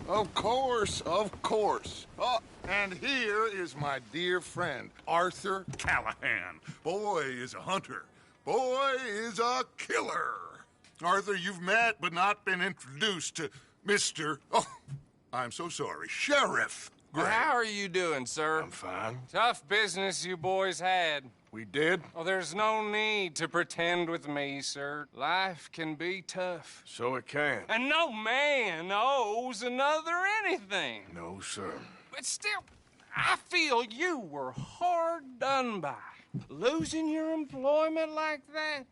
Of course, of course. Oh, and here is my dear friend, Arthur Callahan. Boy is a hunter. Boy is a killer. Arthur, you've met but not been introduced to Mr. Oh, I'm so sorry, Sheriff Gray. How are you doing, sir? I'm fine. Tough business you boys had. We did? Oh, there's no need to pretend with me, sir. Life can be tough. So it can. And no man owes another anything. No, sir. But still, I feel you were hard done by. Losing your employment like that.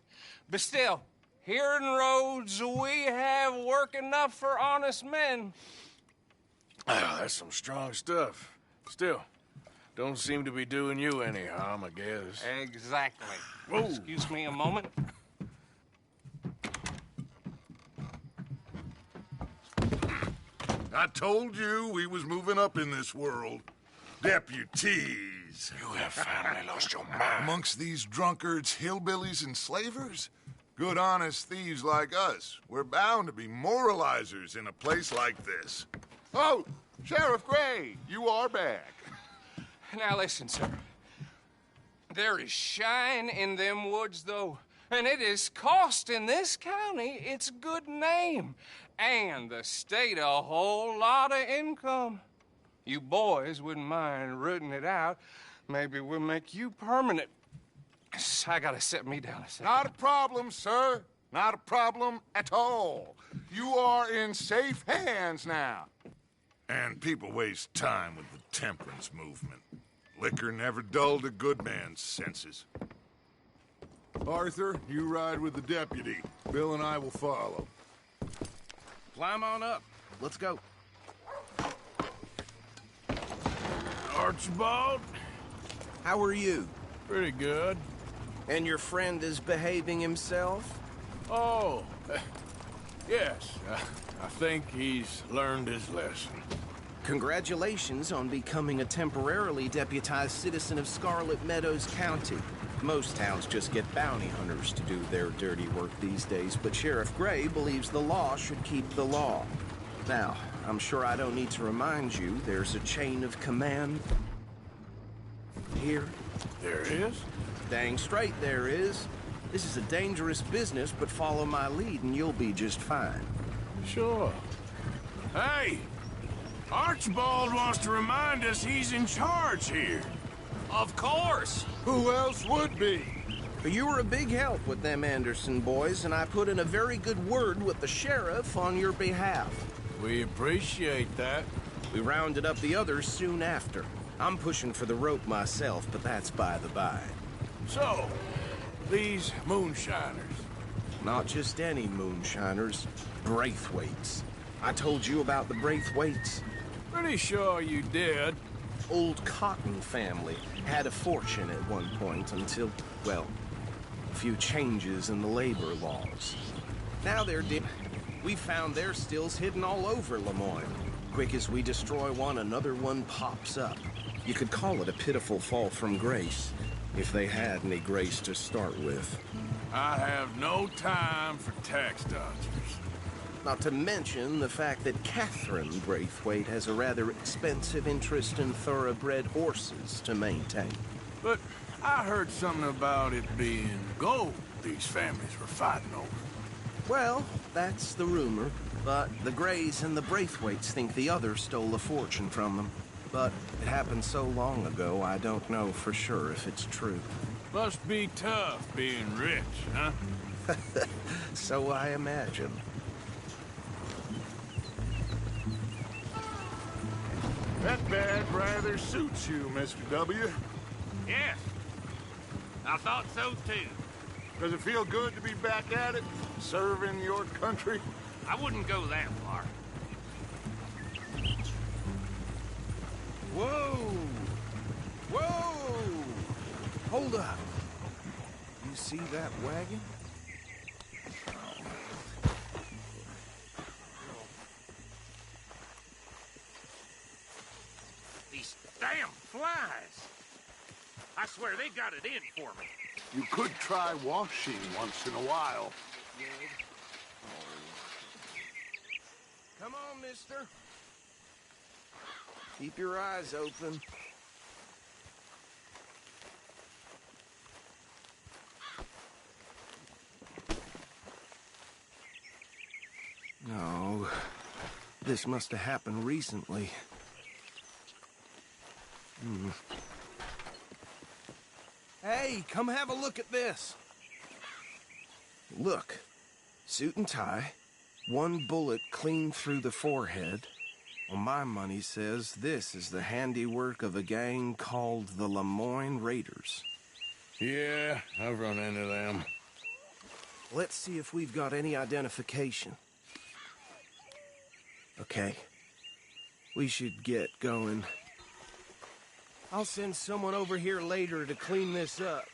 But still, here in Rhodes, we have work enough for honest men. Oh, that's some strong stuff. Still, don't seem to be doing you any harm, I guess. Exactly. Whoa. Excuse me a moment. I told you we was moving up in this world. Deputies. You have finally lost your mind. Amongst these drunkards, hillbillies, and slavers? Good, honest thieves like us. We're bound to be moralizers in a place like this. Oh, Sheriff Gray, you are back. Now listen, sir. There is shine in them woods, though, and it is costing this county its good name and the state a whole lot of income. You boys wouldn't mind rooting it out. Maybe we'll make you permanent. I gotta set me down a second. Not a problem, sir. Not a problem at all. You are in safe hands now. And people waste time with the temperance movement. Liquor never dulled a good man's senses. Arthur, you ride with the deputy. Bill and I will follow. Climb on up. Let's go. Archibald? How are you? Pretty good. And your friend is behaving himself? Oh, yes. I think he's learned his lesson. Congratulations on becoming a temporarily deputized citizen of Scarlet Meadows County. Most towns just get bounty hunters to do their dirty work these days, but Sheriff Gray believes the law should keep the law. Now, I'm sure I don't need to remind you, there's a chain of command here. There is? Dang straight there is. This is a dangerous business, but follow my lead and you'll be just fine. Sure. Hey! Archibald wants to remind us he's in charge here. Of course. Who else would be? But you were a big help with them Anderson boys, and I put in a very good word with the sheriff on your behalf. We appreciate that. We rounded up the others soon after. I'm pushing for the rope myself, but that's by the by. So, these moonshiners. Not just any moonshiners, Braithwaites. I told you about the Braithwaites. Pretty sure you did. Old Cotton family had a fortune at one point until, well, a few changes in the labor laws. Now they're dead. We found their stills hidden all over Lemoyne. Quick as we destroy one, another one pops up. You could call it a pitiful fall from grace, if they had any grace to start with. I have no time for tax dodgers. Not to mention the fact that Catherine Braithwaite has a rather expensive interest in thoroughbred horses to maintain. But I heard something about it being gold these families were fighting over. Well, that's the rumor. But the Grays and the Braithwaites think the other stole a fortune from them. But it happened so long ago, I don't know for sure if it's true. Must be tough being rich, huh? So I imagine. That badge rather suits you, Mr. W. Yes. I thought so, too. Does it feel good to be back at it, serving your country? I wouldn't go that far. Whoa! Whoa! Hold up. You see that wagon? These damn flies. I swear they got it in for me. You could try washing once in a while. Come on, mister. Keep your eyes open. No, this must have happened recently. Hey, come have a look at this. Look, suit and tie, one bullet clean through the forehead. Well, my money says this is the handiwork of a gang called the Lemoyne Raiders. Yeah, I've run into them. Let's see if we've got any identification. Okay. We should get going. I'll send someone over here later to clean this up.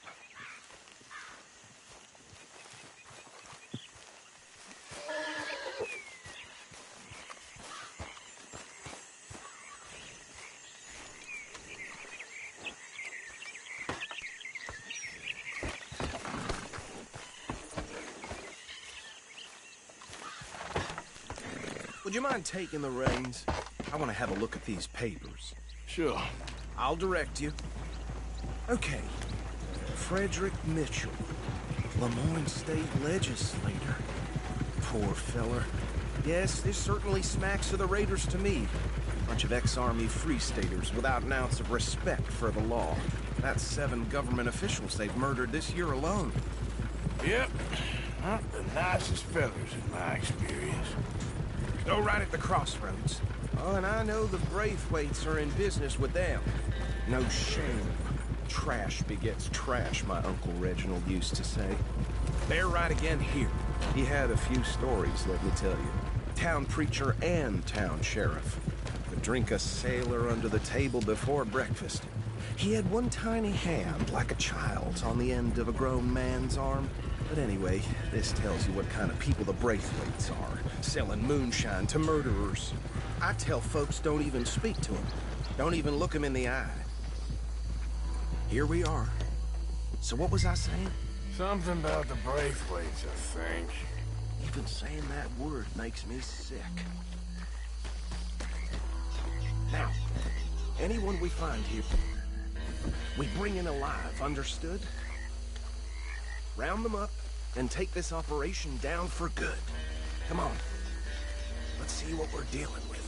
Would you mind taking the reins? I want to have a look at these papers. Sure. I'll direct you. Okay. Frederick Mitchell, Lemoyne State Legislator. Poor feller. Yes, this certainly smacks of the Raiders to me. Bunch of ex-Army Free Staters without an ounce of respect for the law. That's 7 government officials they've murdered this year alone. Yep. Not the nicest fellas in my experience. Go right at the crossroads. Oh, and I know the Braithwaites are in business with them. No shame. Trash begets trash, my Uncle Reginald used to say. They're right again here. He had a few stories, let me tell you. Town preacher and town sheriff. Could drink a sailor under the table before breakfast. He had one tiny hand, like a child's, on the end of a grown man's arm. But anyway, this tells you what kind of people the Braithwaites are, selling moonshine to murderers. I tell folks don't even speak to them. Don't even look them in the eye. Here we are. So what was I saying? Something about the Braithwaites, I think. Even saying that word makes me sick. Now, anyone we find here, we bring in alive, understood? Round them up and take this operation down for good. Come on. Let's see what we're dealing with.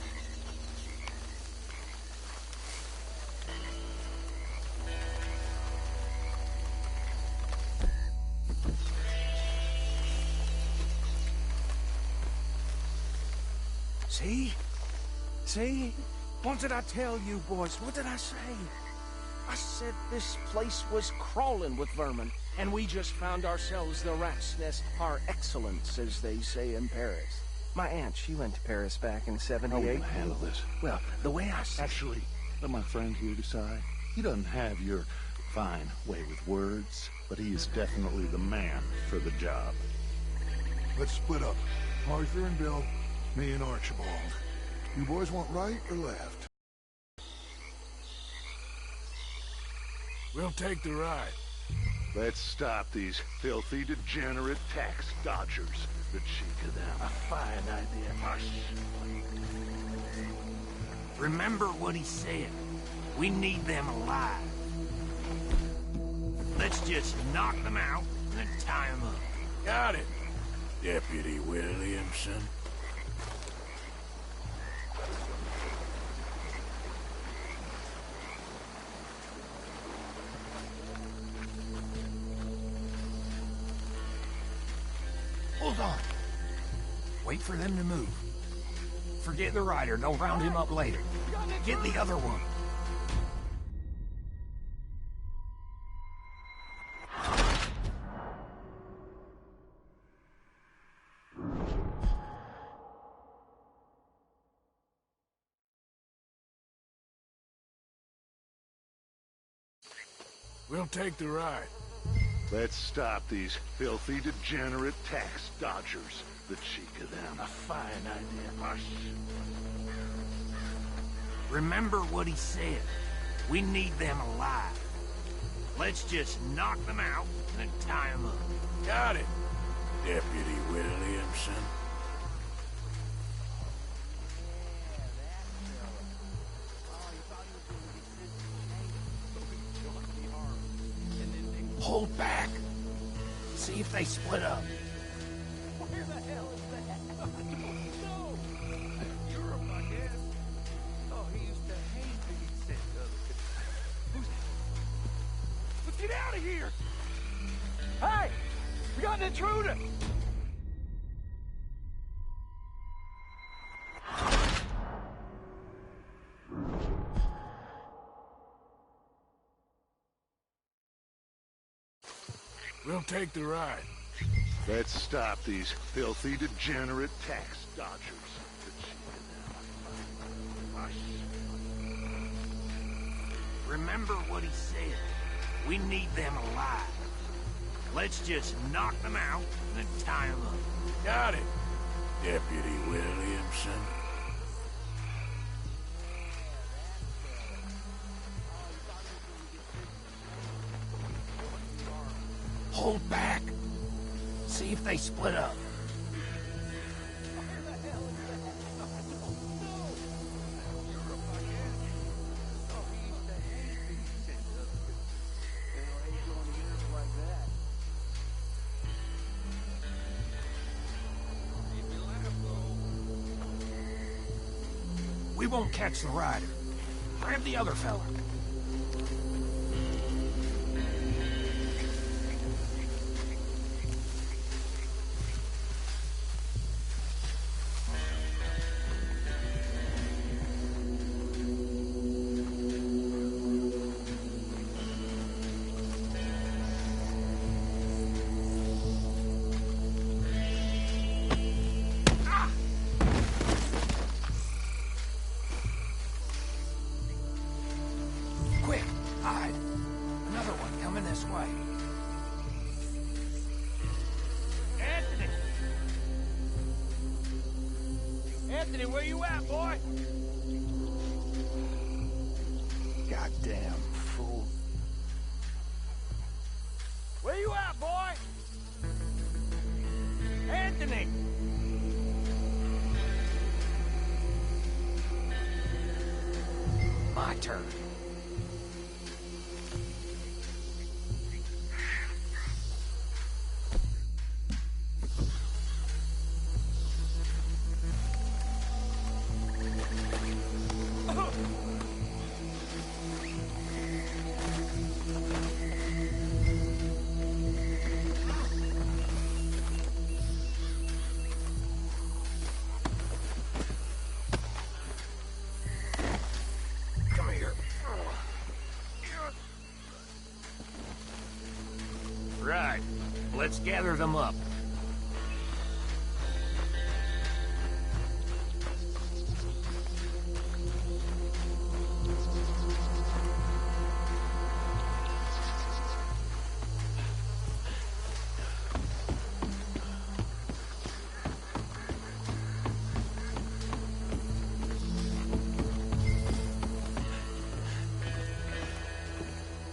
See? See? What did I tell you, boys? What did I say? I said this place was crawling with vermin, and we just found ourselves the rat's nest par excellence, as they say in Paris. My aunt, she went to Paris back in '78. How are we gonna handle this? Well, the way I see Actually, let my friend here decide. He doesn't have your fine way with words, but he is definitely the man for the job. Let's split up. Arthur and Bill, me and Archibald. You boys want right or left? We'll take the ride. Let's stop these filthy, degenerate tax dodgers. The cheek of them. A fine idea. Hush. Remember what he said. We need them alive. Let's just knock them out and then tie them up. Got it, Deputy Williamson. Hold on. Wait for them to move. Forget the rider. Don't round him up later. Get the other one. We'll take the ride. Let's stop these filthy, degenerate tax dodgers. The cheek of them. A fine idea. Hush. Remember what he said. We need them alive. Let's just knock them out and then tie them up. Got it, Deputy Williamson. Hold back. See if they split up. Where the hell is that? No! Europe, I guess. Oh, he used to hate being sent to other. Let's get out of here! Hey! We got an intruder! We'll take the ride. Let's stop these filthy, degenerate tax dodgers. Remember what he said. We need them alive. Let's just knock them out and then tie them up. Got it, Deputy Williamson. Hold back. See if they split up. We won't catch the rider. Grab the other fella. Quick, hide. Another one coming this way. Anthony! Anthony, where you at, boy? Goddamn fool. Where you at, boy? Anthony! My turn. Come here. Right. Let's gather them up.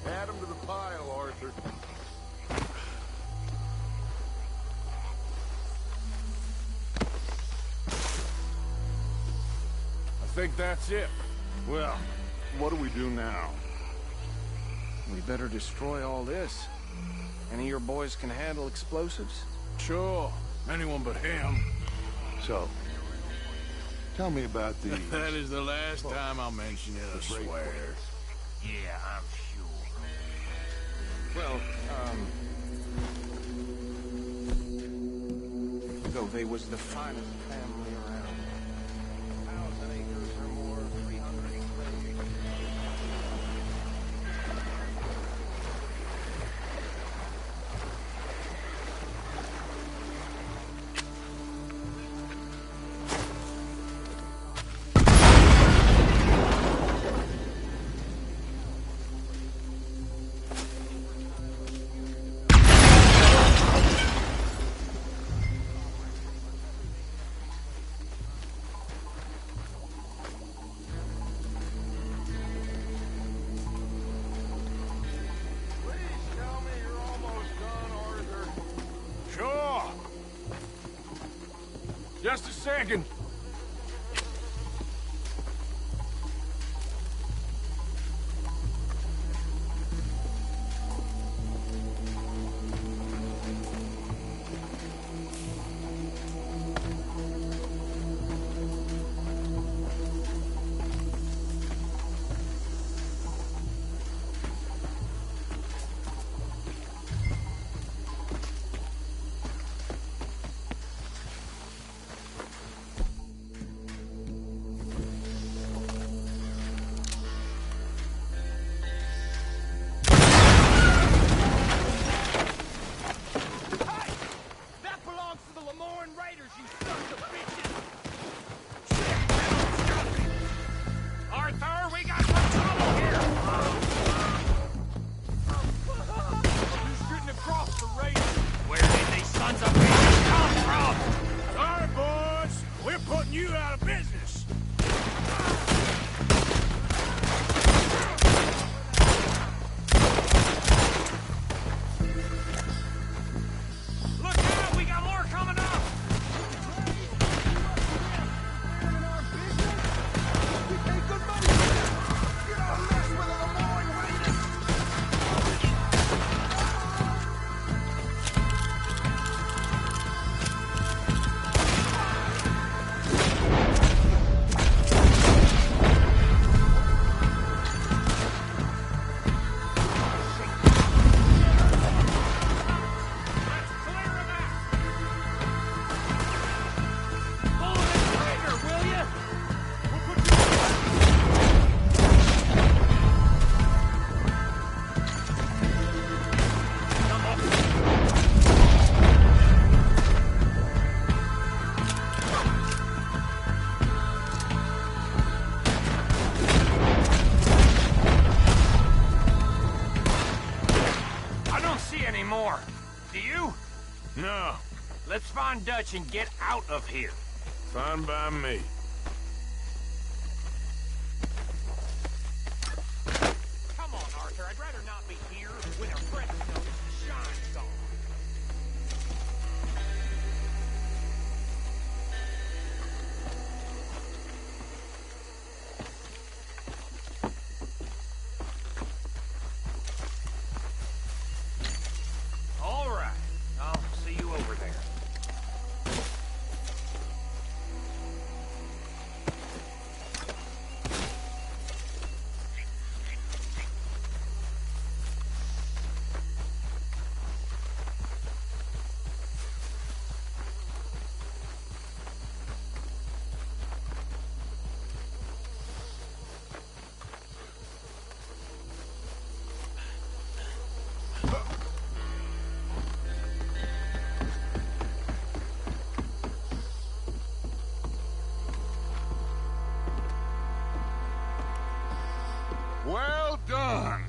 Add 'em to the pile, Arthur. I think that's it. Well, what do we do now? We better destroy all this. Any of your boys can handle explosives? Sure. Anyone but him. So, tell me about the... That is the last time I'll mention it, I swear. Yeah, I'm sure. Well, Gove was the finest family around. 1,000 acres or more, 300 slaves. Please tell me you're almost done, Arthur. Sure. Just a second. anymore. Do you? No, Let's find Dutch and get out of here. fine by me. Come on, Arthur. I'd rather not be here when our friends know the shine's gone. All right. I'll see you over there. Well done.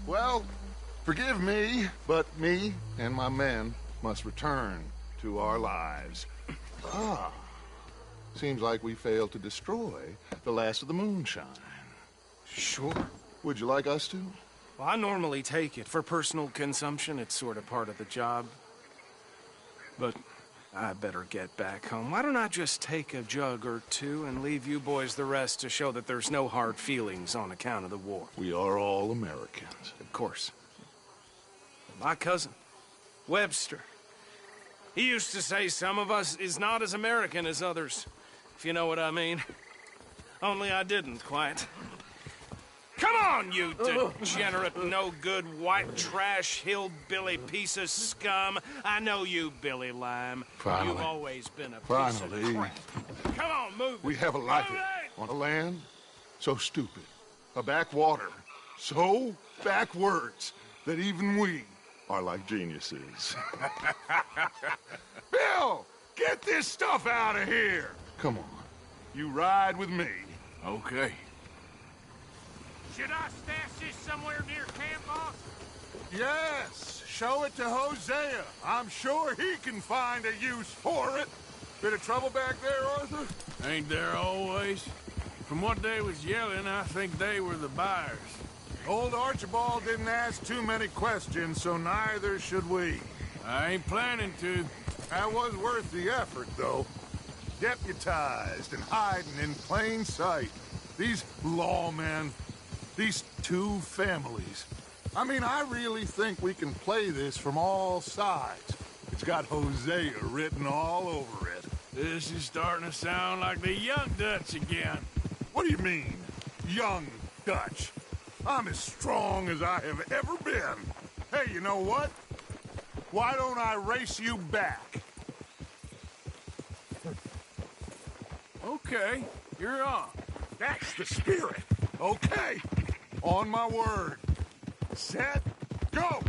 Well, forgive me, but me and my men must return to our lives. Ah, seems like we failed to destroy the last of the moonshine. Sure. Would you like us to? Well, I normally take it. For personal consumption, it's sort of part of the job. But I better get back home. Why don't I just take a jug or two and leave you boys the rest to show that there's no hard feelings on account of the war? We are all Americans. Of course. My cousin, Webster, he used to say some of us is not as American as others, if you know what I mean. Only I didn't quite. Come on, you degenerate, no-good, white trash, hillbilly piece of scum. I know you, Billy Lime. Finally. You've always been a piece Finally. of crap. Come on, move. We have a life Move it! on a land so stupid, a backwater so backwards that even we are like geniuses. Bill, get this stuff out of here. Come on, you ride with me. Okay. Should I stash this somewhere near camp, boss? Yes, show it to Hosea. I'm sure he can find a use for it. Bit of trouble back there, Arthur? Ain't there always? From what they was yelling, I think they were the buyers. Old Archibald didn't ask too many questions, so neither should we. I ain't planning to. That was worth the effort, though. Deputized and hiding in plain sight. These lawmen, these two families. I mean, I really think we can play this from all sides. It's got Hosea written all over it. This is starting to sound like the young Dutch again. What do you mean, young Dutch? I'm as strong as I have ever been. Hey, you know what? Why don't I race you back? Okay, you're on. That's the spirit. Okay. On my word. Set. Go!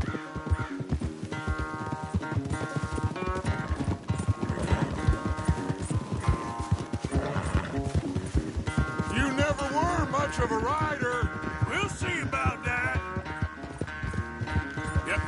You never were much of a rider. We'll see about that. Yep.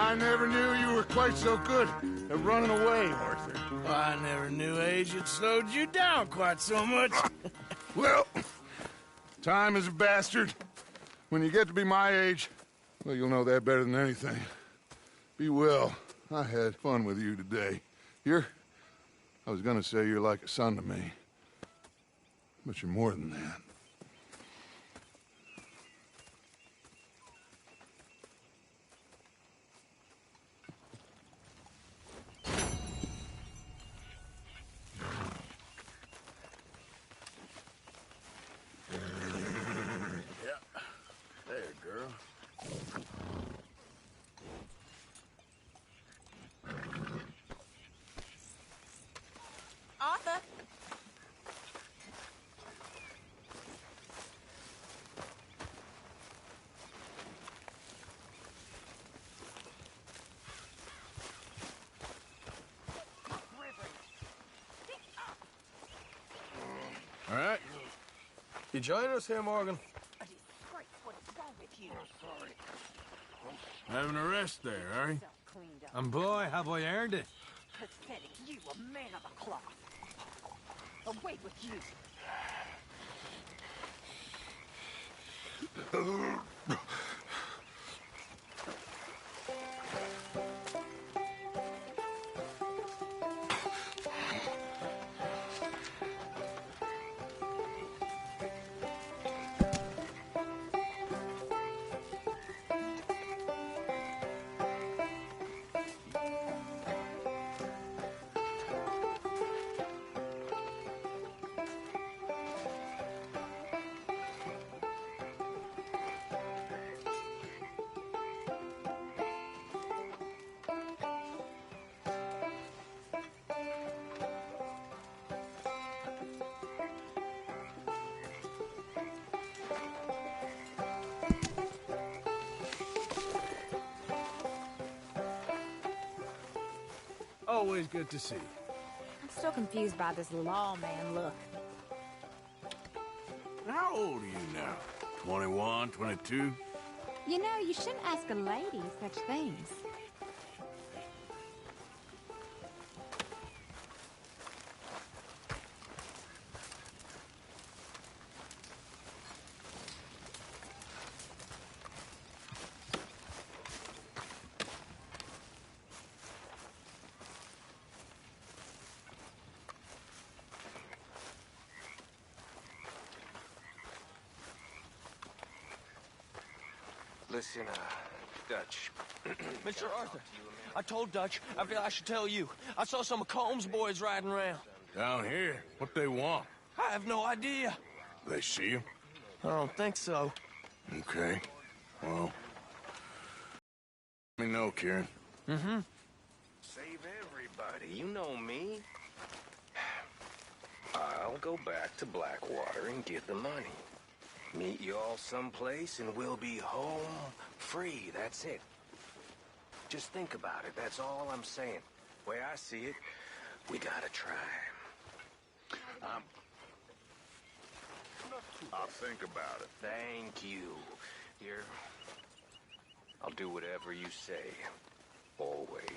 I never knew you were quite so good at running away, Arthur. I never knew age had slowed you down quite so much. Well, time is a bastard. When you get to be my age, well, you'll know that better than anything. Be well. I had fun with you today. I was gonna say you're like a son to me. But you're more than that. There, girl. Arthur! All right. You join us here, Morgan? A disgrace. What's wrong with you? Having a rest there, are you? Cleaned up. And boy, have I earned it. Pathetic. You a man of a cloth. Away with you. Always good to see you. I'm still confused by this lawman look. How old are you now? 21, 22? You know, you shouldn't ask a lady such things. Listen, Dutch. Mr. Arthur, I told Dutch I should tell you. I saw some of Combs' boys riding around. Down here? What they want? I have no idea. They see you? I don't think so. Okay. Well, let me know, Kieran. Mm-hmm. Save everybody. You know me. I'll go back to Blackwater and get the money. Meet you all someplace and we'll be home free. That's it. Just think about it. That's all I'm saying. The way I see it, we gotta try. I'll think about it. Thank you. Here, I'll do whatever you say. Always.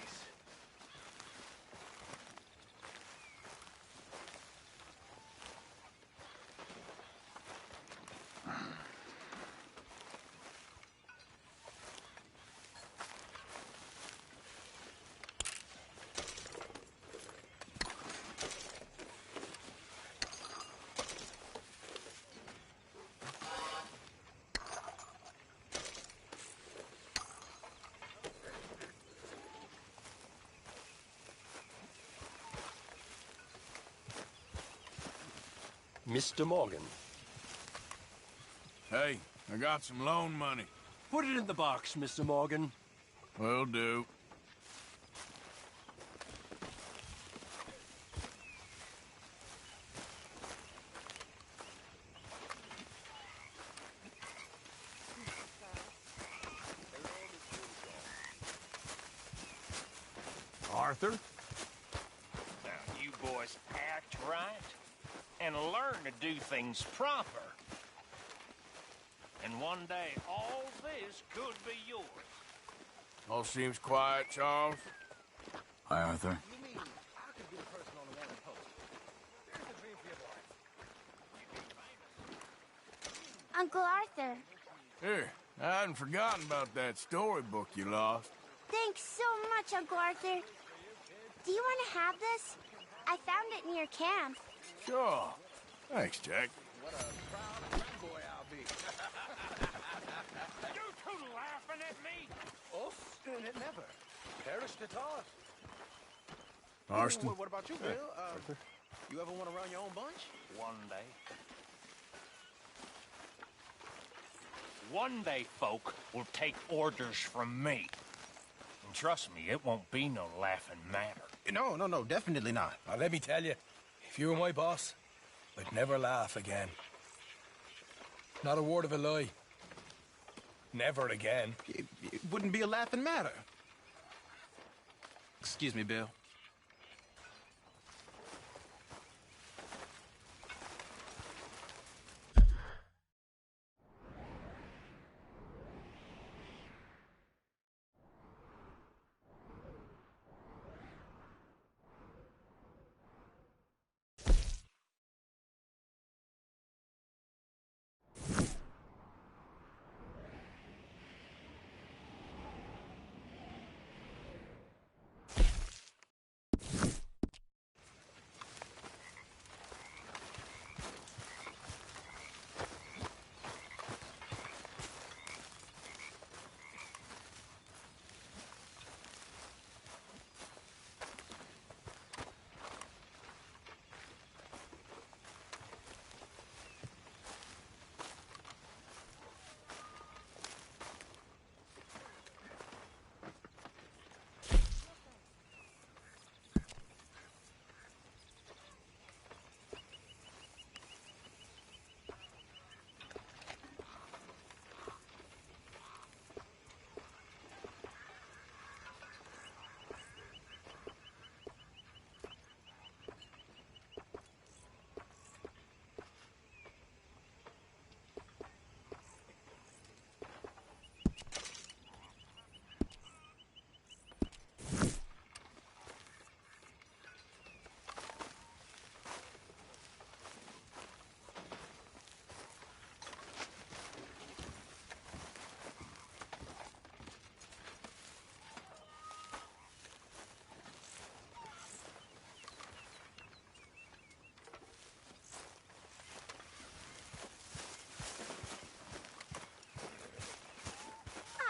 Mr. Morgan. Hey, I got some loan money. Put it in the box, Mr. Morgan. Will do. Arthur? Now, you boys act right and learn to do things proper. And one day, all this could be yours. All seems quiet, Charles. Hi, Arthur. Uncle Arthur. Here, I hadn't forgotten about that storybook you lost. Thanks so much, Uncle Arthur. Do you want to have this? I found it near camp. Sure. Thanks, Jack. What a proud boy I'll be. You two laughing at me? Us? It never. Perished at all. Marston? What about you, Bill? You ever want to run your own bunch? One day. One day, folk will take orders from me. And trust me, it won't be no laughing matter. No, definitely not. Now, let me tell you, if you were my boss, I'd never laugh again. Not a word of a lie. Never again. It wouldn't be a laughing matter. Excuse me, Bill.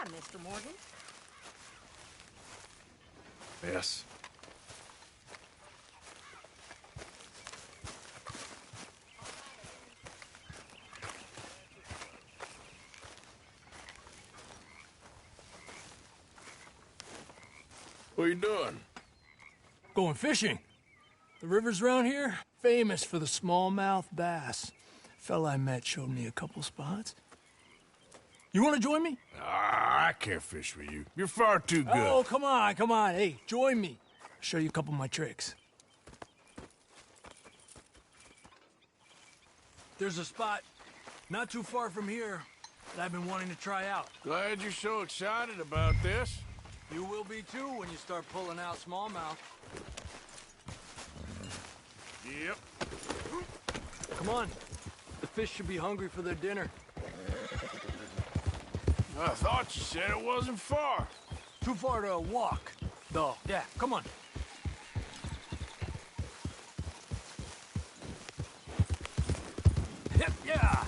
Hi, Mr. Morgan. Yes. What are you doing? Going fishing. The rivers around here, famous for the smallmouth bass. Fella I met showed me a couple spots. You want to join me? I can't fish with you. You're far too good. Oh, come on. Hey, join me. I'll show you a couple of my tricks. There's a spot not too far from here that I've been wanting to try out. Glad you're so excited about this. You will be too when you start pulling out smallmouth. Yep. Come on. The fish should be hungry for their dinner. I thought you said it wasn't far. Too far to walk, though. Yeah, come on. Yeah.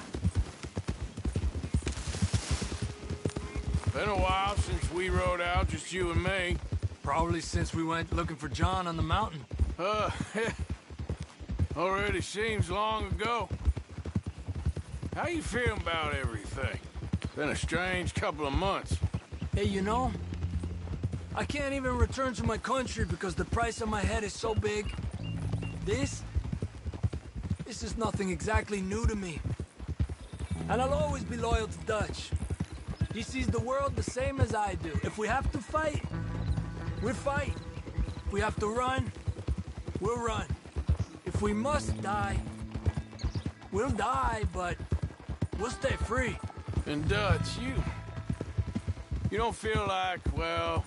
Been a while since we rode out, just you and me. Probably since we went looking for John on the mountain. Already seems long ago. How you feeling about everything? Been a strange couple of months. Hey, you know, I can't even return to my country because the price on my head is so big. This is nothing exactly new to me. And I'll always be loyal to Dutch. He sees the world the same as I do. If we have to fight, we'll fight. If we have to run, we'll run. If we must die, we'll die, but we'll stay free. And Dutch, You don't feel like, well,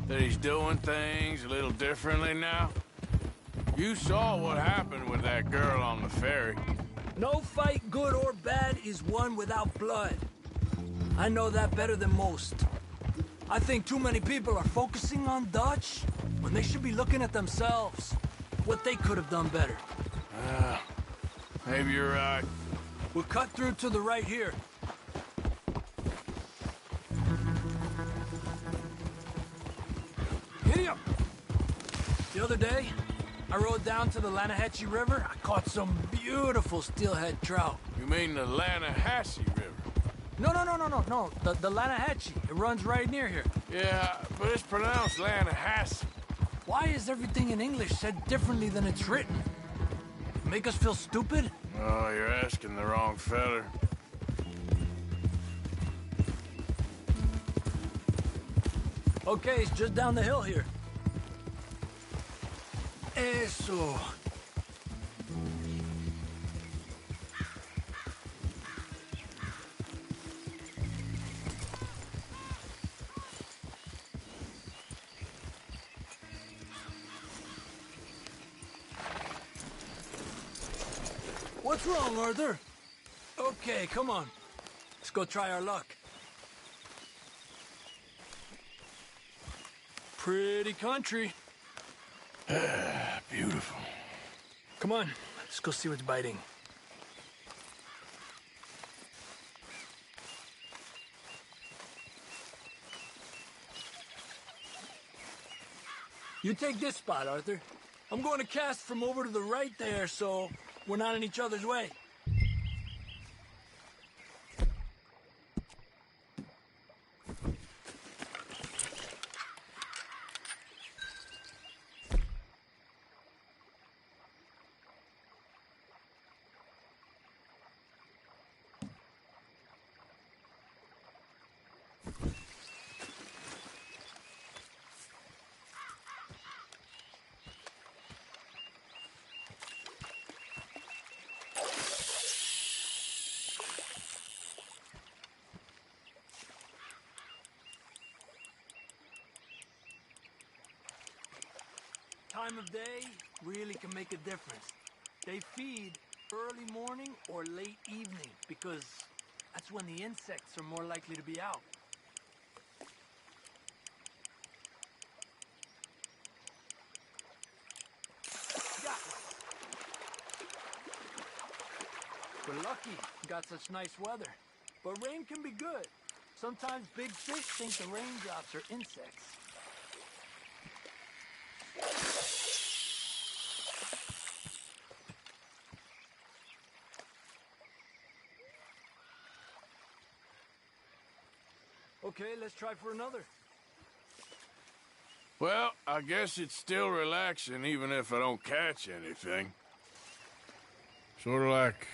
that he's doing things a little differently now? You saw what happened with that girl on the ferry. No fight, good or bad, is won without blood. I know that better than most. I think too many people are focusing on Dutch when they should be looking at themselves. What they could have done better. Maybe you're right. We'll cut through to the right here. Giddy up! The other day, I rode down to the Lanahatchee River. I caught some beautiful steelhead trout. You mean the Lanahatchee River? No. The Lanahatchee. It runs right near here. Yeah, but it's pronounced Lanahatchee. Why is everything in English said differently than it's written? Make us feel stupid? Oh, you're asking the wrong feller. Okay, it's just down the hill here. Eso. What's wrong, Arthur? Okay, come on. Let's go try our luck. Pretty country. Beautiful. Come on, let's go see what's biting. You take this spot, Arthur. I'm going to cast from over to the right there, so we're not in each other's way. Time of day really can make a difference. They feed early morning or late evening because that's when the insects are more likely to be out. Yeah. We're lucky we got such nice weather, but rain can be good. Sometimes big fish think the raindrops are insects. Okay, let's try for another. Well, I guess it's still relaxing even if I don't catch anything. Sort of like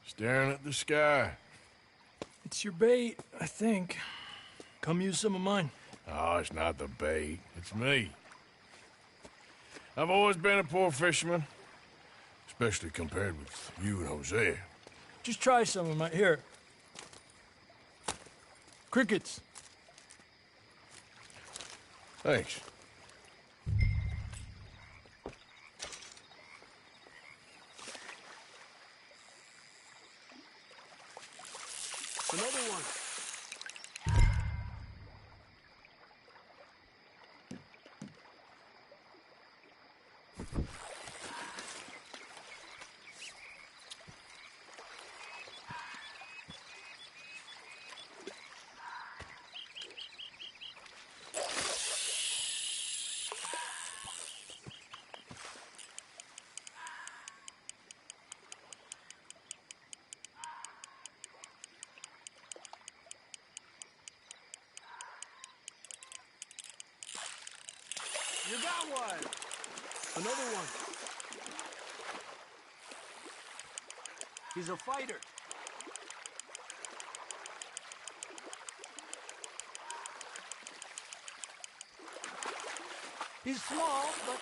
staring at the sky. It's your bait, I think. Come use some of mine. Oh, it's not the bait. It's me. I've always been a poor fisherman, especially compared with you and Hosea. Just try some of mine. Here. Crickets. Thanks. Another one. You got one. Another one. He's a fighter. He's small, but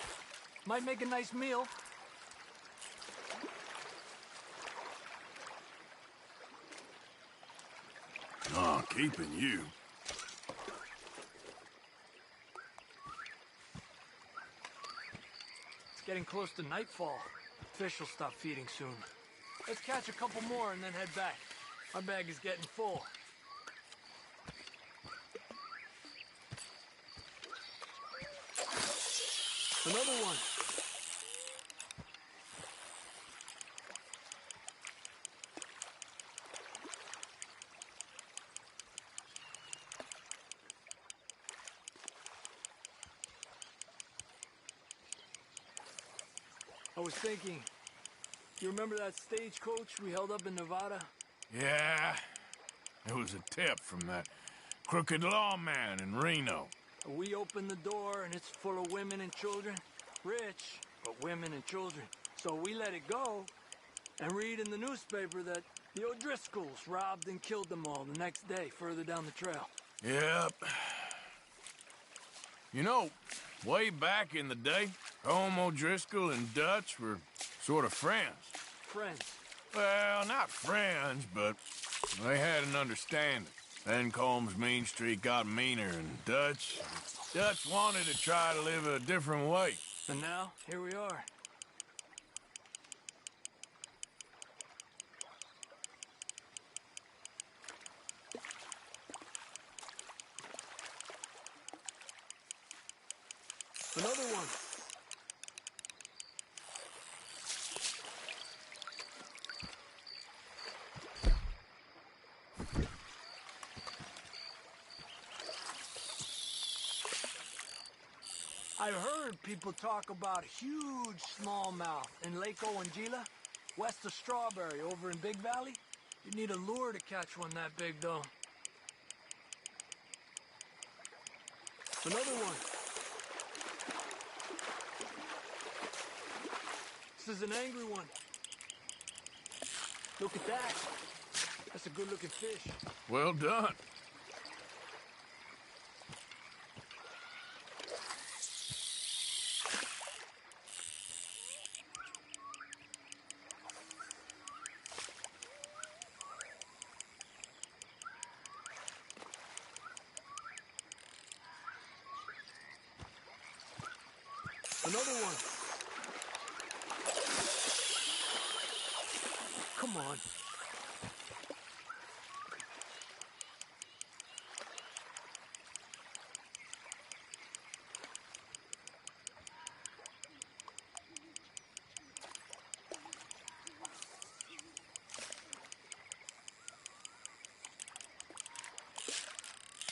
might make a nice meal. Oh, keeping you. It's getting close to nightfall. Fish will stop feeding soon. Let's catch a couple more and then head back. My bag is getting full. Another one. I was thinking, you remember that stagecoach we held up in Nevada? Yeah, it was a tip from that crooked lawman in Reno. We opened the door and it's full of women and children. Rich, but women and children. So we let it go and read in the newspaper that the O'Driscolls robbed and killed them all the next day further down the trail. Yep. You know, way back in the day, Home O'Driscoll and Dutch were sort of friends. Friends? Well, not friends, but they had an understanding. Then Combs Mean Street got meaner, and Dutch wanted to try to live a different way. And now, here we are. Another one. I've heard people talk about huge smallmouth in Lake Owanjila, west of Strawberry, over in Big Valley. You need a lure to catch one that big, though. Another one. This is an angry one. Look at that. That's a good-looking fish. Well done. Another one. Come on.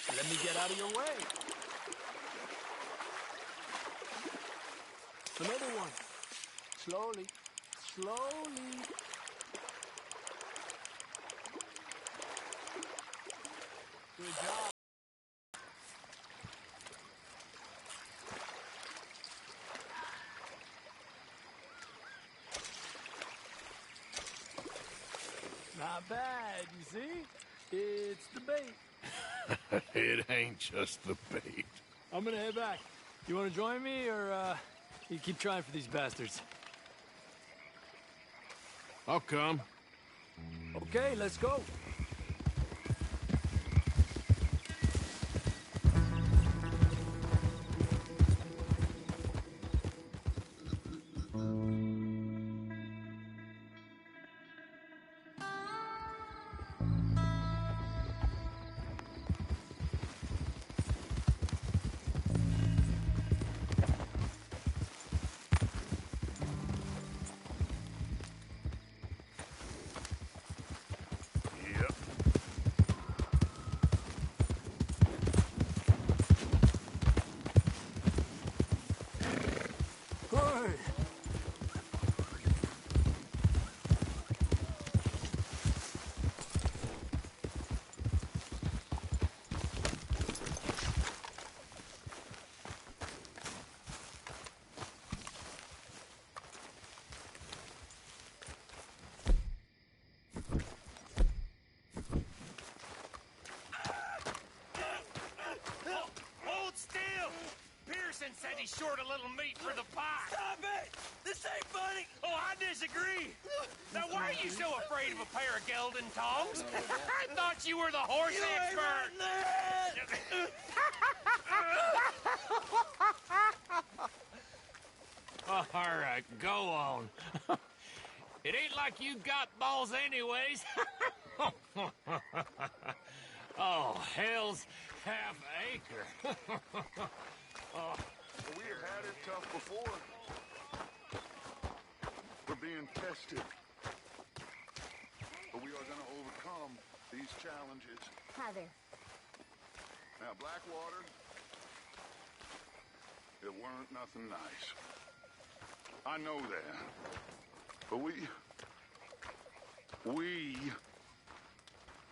Let me get out of your way. Another one. Slowly. Slowly. Good job. Not bad, you see? It's the bait. It ain't just the bait. I'm gonna head back. You wanna join me, or, you keep trying for these bastards? I'll come. Okay, let's go. he's short a little meat for the pie. Stop it! This ain't funny! Oh, I disagree. Now, why are you so afraid of a pair of gelding tongs? I thought you were the horse expert. All right, go on. It ain't like you got balls anyways. Oh, hell's half-acre. Well, we have had it tough before. We're being tested. But we are going to overcome these challenges. Hi there. Now, Blackwater, it weren't nothing nice. I know that. But we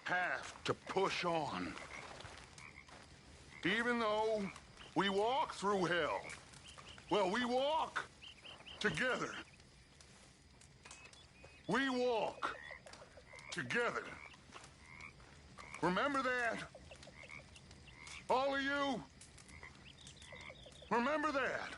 have to push on. Even though we walk through hell. Well, we walk together. We walk together. Remember that? All of you? Remember that?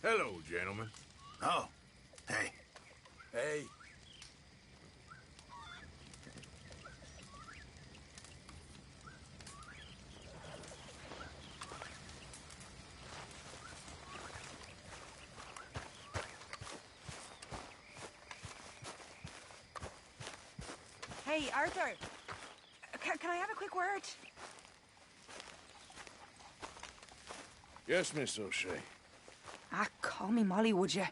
Hello, gentlemen. Oh, hey. Hey. Hey, Arthur. Can I have a quick word? Yes, Miss O'Shea. Ah, call me Molly, would you?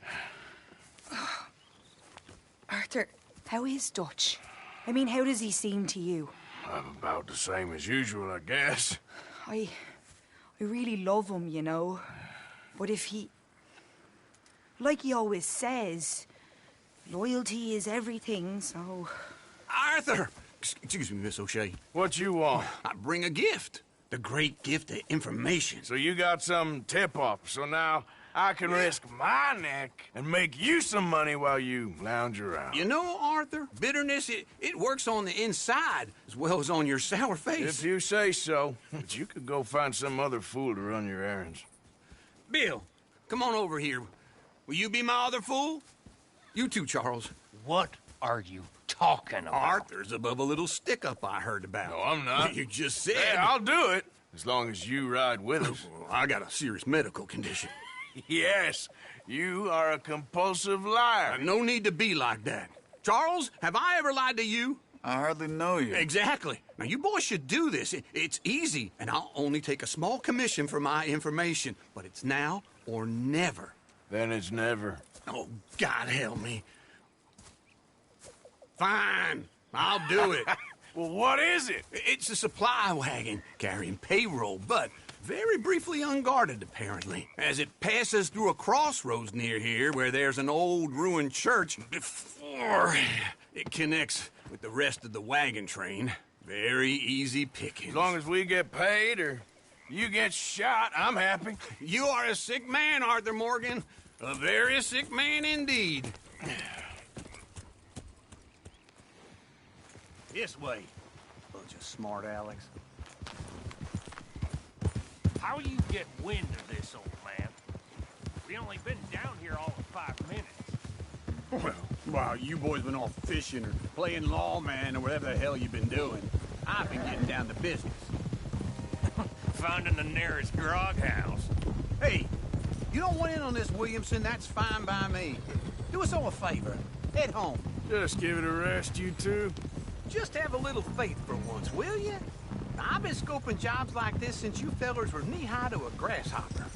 Arthur, how is Dutch? I mean, how does he seem to you? I'm about the same as usual, I guess. I really love him, you know. But if he... Like he always says, loyalty is everything, so... Arthur! Excuse me, Miss O'Shea. What you want? I bring a gift. The great gift of information. So you got some tip-off, so now I can risk my neck and make you some money while you lounge around. You know, Arthur, bitterness, it works on the inside as well as on your sour face. If you say so. But you could go find some other fool to run your errands. Bill, come on over here. Will you be my other fool? You too, Charles. What are you talking about? Arthur's above a little stick-up I heard about. No, I'm not. You just said... Hey, I'll do it, as long as you ride with us. I got a serious medical condition. Yes, you are a compulsive liar. No need to be like that. Charles, have I ever lied to you? I hardly know you. Exactly. Now, you boys should do this. It's easy, and I'll only take a small commission for my information. But it's now or never. Then it's never. Oh, God help me. Fine. I'll do it. Well, what is it? It's a supply wagon carrying payroll, but very briefly unguarded, apparently, as it passes through a crossroads near here where there's an old ruined church before it connects with the rest of the wagon train. Very easy pickings. As long as we get paid or you get shot, I'm happy. You are a sick man, Arthur Morgan. A very sick man indeed. This way. Bunch of smart Alex. How you get wind of this, old man? We only been down here all of 5 minutes. Well, while you boys been off fishing or playing lawman or whatever the hell you've been doing, I've been getting down to business. Finding the nearest grog house. Hey, you don't want in on this, Williamson, that's fine by me. Do us all a favor. Head home. Just give it a rest, you two. Just have a little faith for once, will you? I've been scoping jobs like this since you fellers were knee-high to a grasshopper.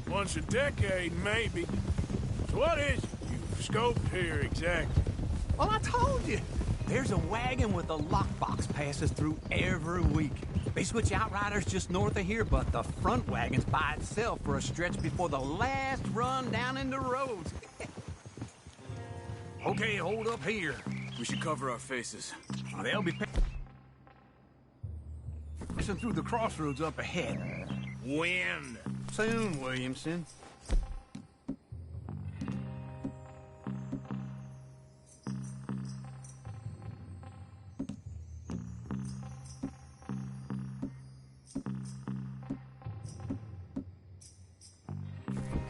Once a decade, maybe. So what is it you've scoped here exactly? Well, I told you. There's a wagon with a lockbox passes through every week. They switch outriders just north of here, but the front wagon's by itself for a stretch before the last run down in the roads. Okay, hold up here. We should cover our faces. They'll be... passing through the crossroads up ahead. When? Soon, Williamson.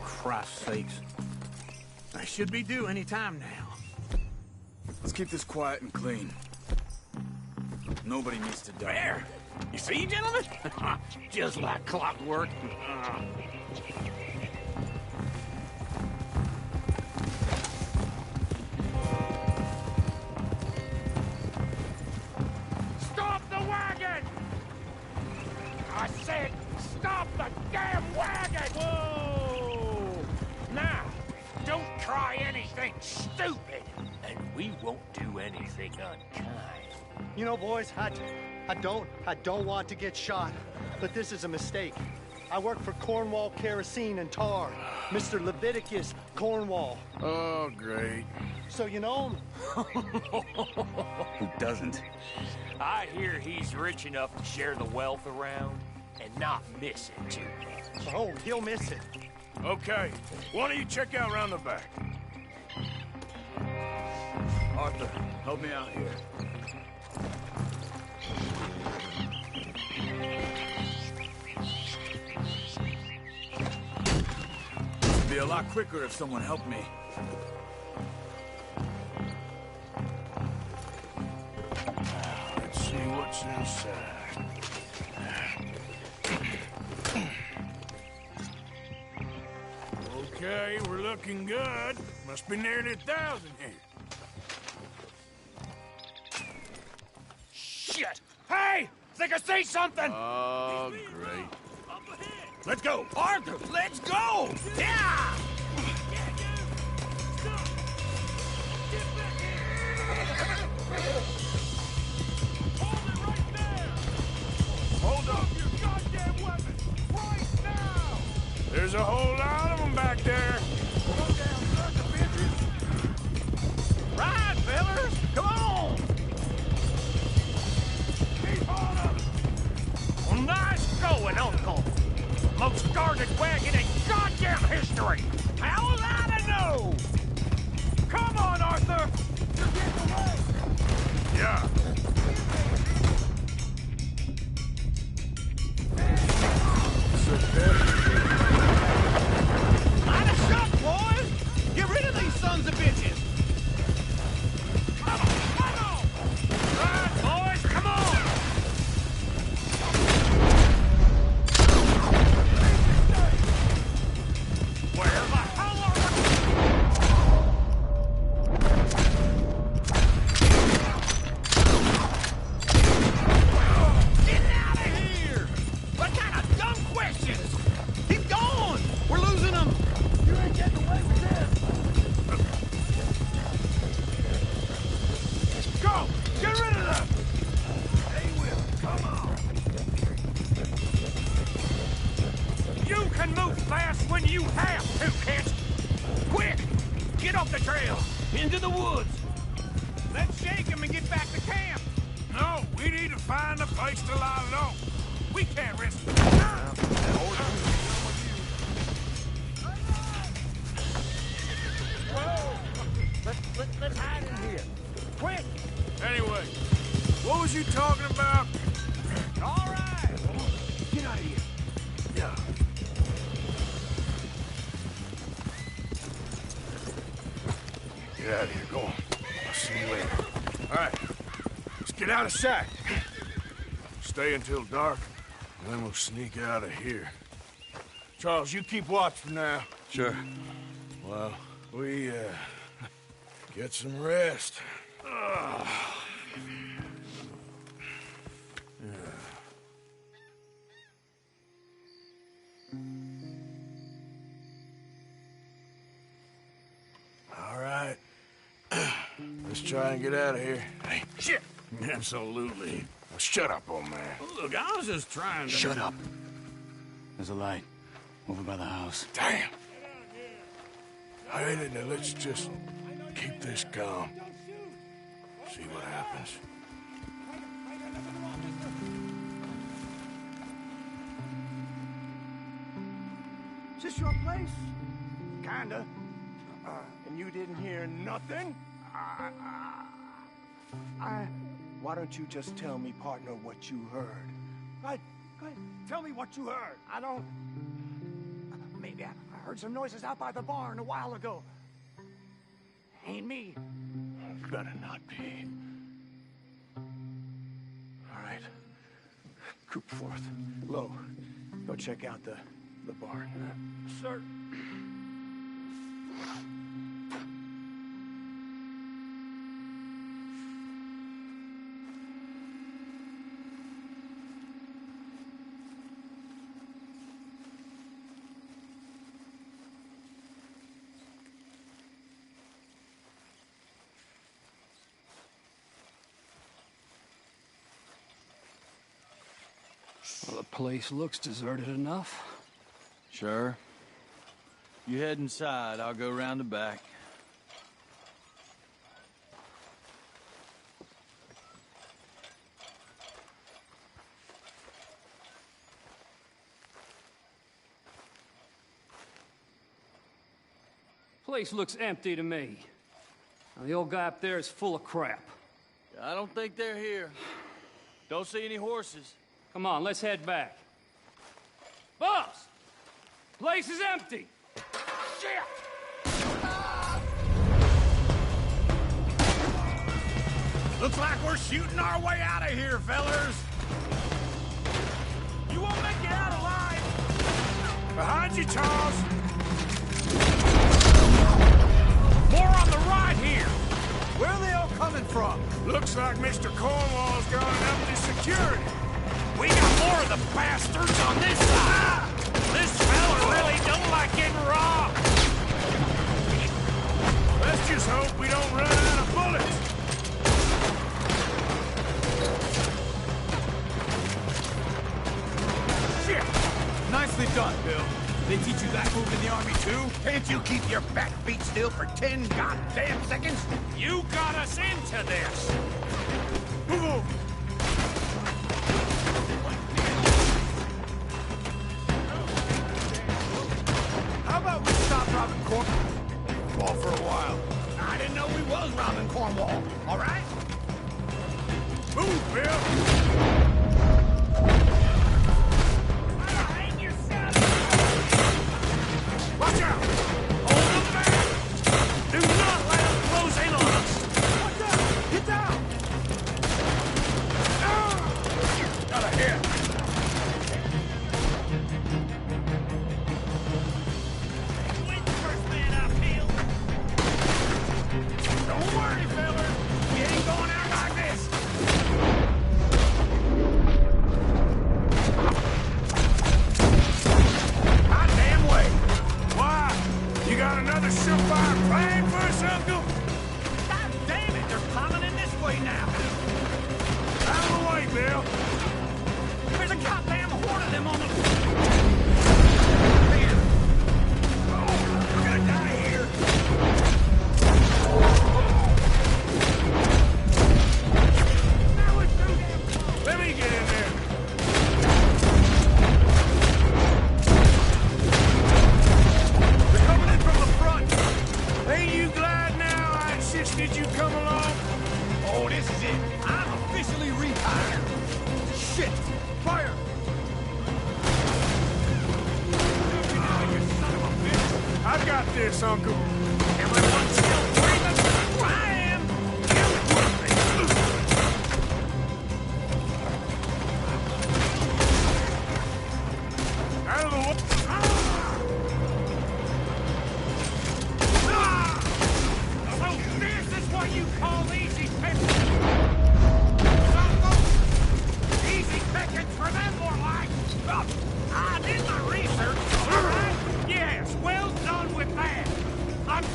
Christ's sakes. I should be due any time now. Let's keep this quiet and clean. Nobody needs to die. There! You see, gentlemen? Just like clockwork. Stop the wagon! I said, stop the damn wagon! Whoa! Now, don't try anything stupid, and we won't do anything unkind. You know, boys, I don't want to get shot, but this is a mistake. I work for Cornwall Kerosene and Tar, Mr. Leviticus Cornwall. Oh, great. So you know him? Who doesn't? I hear he's rich enough to share the wealth around and not miss it too much. Oh, he'll miss it. Okay, why don't you check out around the back? Arthur, help me out here. It'd be a lot quicker if someone helped me. Let's see what's inside. Okay, we're looking good. Must be nearly 1,000 here. Shit! Hey! Think I see something! Oh, great. Let's go! Arthur, let's go! Yeah! Hold up! Your goddamn weapon! Right now! There's a whole lot of them back there. Right, fellas! Come on! Keep on up! Well, nice going, Uncle! Most guarded wagon in goddamn history! How was I to know? Come on, Arthur! You're getting away! Yeah. Line us up, boys! Get rid of these sons of bitches! Come on! Right, boys, come on! Where the hell are Get out of here! What kind of dumb questions? Keep going! We're losing them! You ain't getting away with this! Go! Get rid of them! They will. Come on. You can move fast when you have to, Kent. Quick! Get off the trail. Into the woods. Let's shake him and get back to camp! No, we need to find a place to lie low. We can't risk it. Let's hide in here. Quick! Anyway, what was you talking about? All right. Get out of here. Yeah. Get out of here. Go on. I'll see you later. All right. Let's get out of sight. Stay until dark, and then we'll sneak out of here. Charles, you keep watch for now. Sure. Well, we, get some rest. All right. Let's try and get out of here. Hey, shit! Absolutely. Now shut up, old man. Look, I was just trying to... Shut up. There's a light over by the house. Damn! All right, now let's just keep this calm. See what happens. Is this your place? Kinda. And you didn't hear nothing? Why don't you just tell me, partner, what you heard? Go ahead. Tell me what you heard. I don't... Maybe I heard some noises out by the barn a while ago. Ain't me. Better not be. All right. Group forth. Lo, go check out the barn. Sir. Well, the place looks deserted enough. Sure. You head inside, I'll go round the back. Place looks empty to me. Now, the old guy up there is full of crap. I don't think they're here. Don't see any horses. Come on, let's head back. Boss! Place is empty! Shit! Looks like we're shooting our way out of here, fellers. You won't make it out alive. Behind you, Charles. More on the right here. Where are they all coming from? Looks like Mr. Cornwall's gone up to security. We got more of the bastards on this side. This fella really don't like getting robbed. Let's just hope we don't run out of bullets. Shit! Nicely done, Bill. They teach you that move in the army, too? Can't you keep your back feet still for 10 goddamn seconds? You got us into this! Move! How about we stop robbing Cornwall for a while? I didn't know we was robbing Cornwall, all right? Move, Bill! Watch out! Hold them back! Do not let them close in on us! Watch out! Get down! Got a hit! First man uphill! Don't worry, fella! We ain't going out like this! Goddamn way! Why? You got another surefire plan for us, Uncle? God damn it, they're piling in this way now. Out of the way, Bill. There's a goddamn horde of them on the... Here. Oh, we're gonna die here. Now it's too damn... Let me get in there. Ain't you glad now I insisted you come along? Oh, this is it. I'm officially retired. Shit! Fire! You son of a bitch! I've got this, Uncle. Everyone still breathing? I am! Get with me! Out of the way! What you call easy pickings? Easy pickings for them, more like. Oh, I did my research, all right? Yes, well done with that. I'm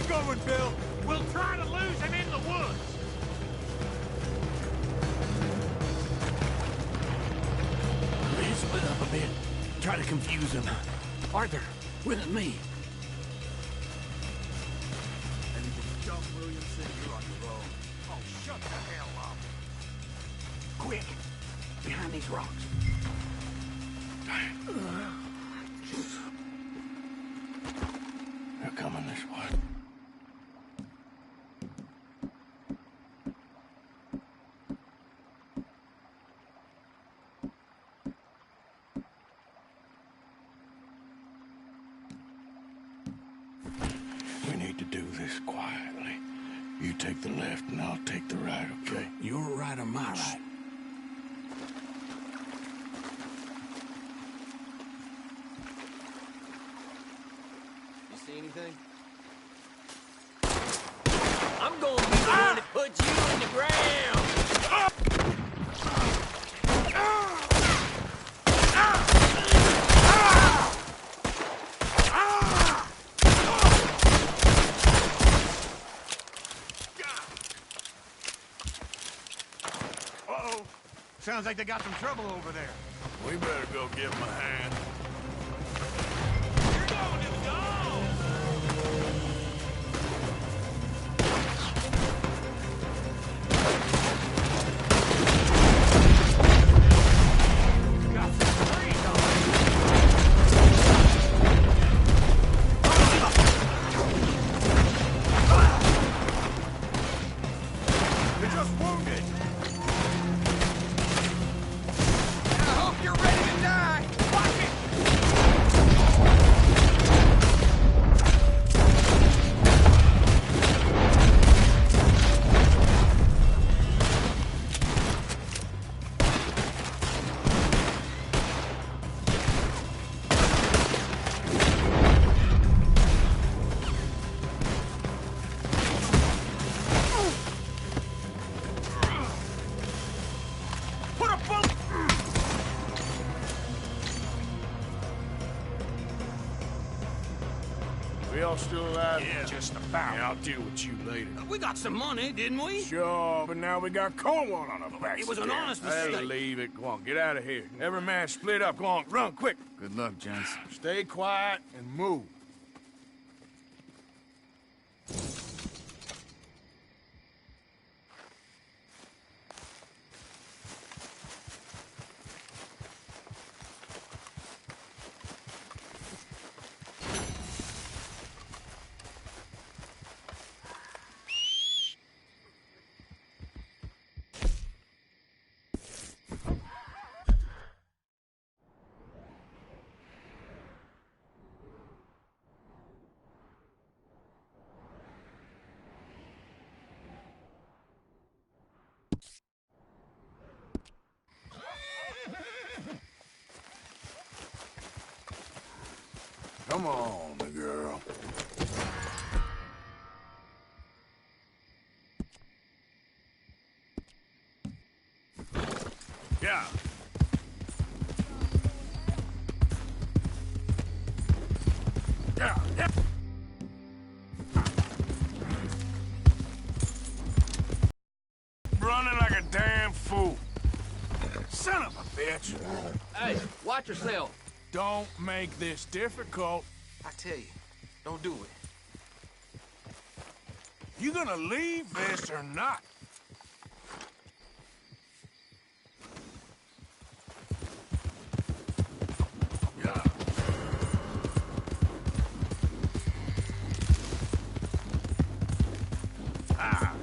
he going, Bill? We'll try to lose him in the woods. Let's split up a bit. Try to confuse him. Arthur, with me. And you can dump Williamson, you're on your own. Oh, shut the hell up. Quick! Behind these rocks. They're coming this way. We need to do this quietly. You take the left and I'll take the right, okay? Your right or my right? You see anything? I'm gonna be the one that puts you in the ground. Uh-oh. Sounds like they got some trouble over there. We better go give them a hand. You're going to the dog. Got some trees on They're just wounded. I hope you're ready to die. Watch it! Put a bullet. We all still alive? Yeah. Just about. Yeah, I'll deal with you later. We got some money, didn't we? Sure, but now we got Cornwall on our backs. It was an again. honest Hey, mistake. leave it. Go on, get out of here. Every man split up. Go on, run, quick. Good luck, gents. Stay quiet and move. Come on, the girl. Yeah. Yeah, yeah. Running like a damn fool. Son of a bitch. Hey, watch yourself. Don't make this difficult. I tell you, don't do it. You gonna leave this or not? Yeah. Ah.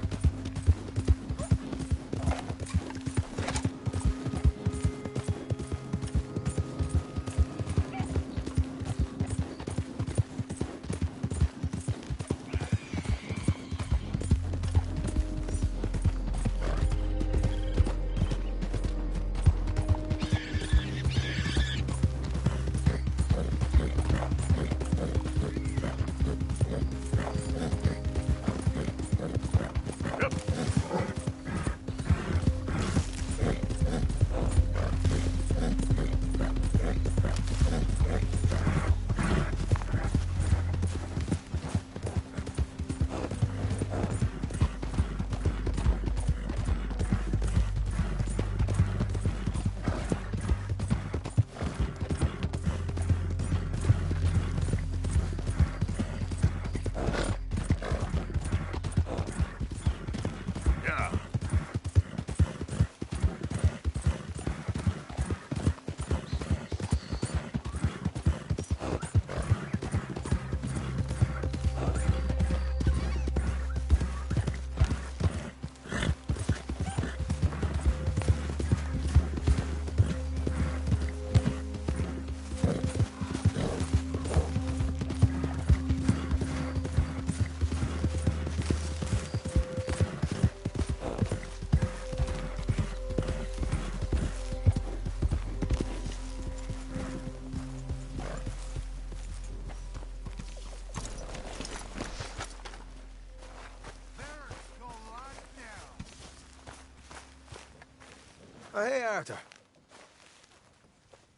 Oh, hey, Arthur.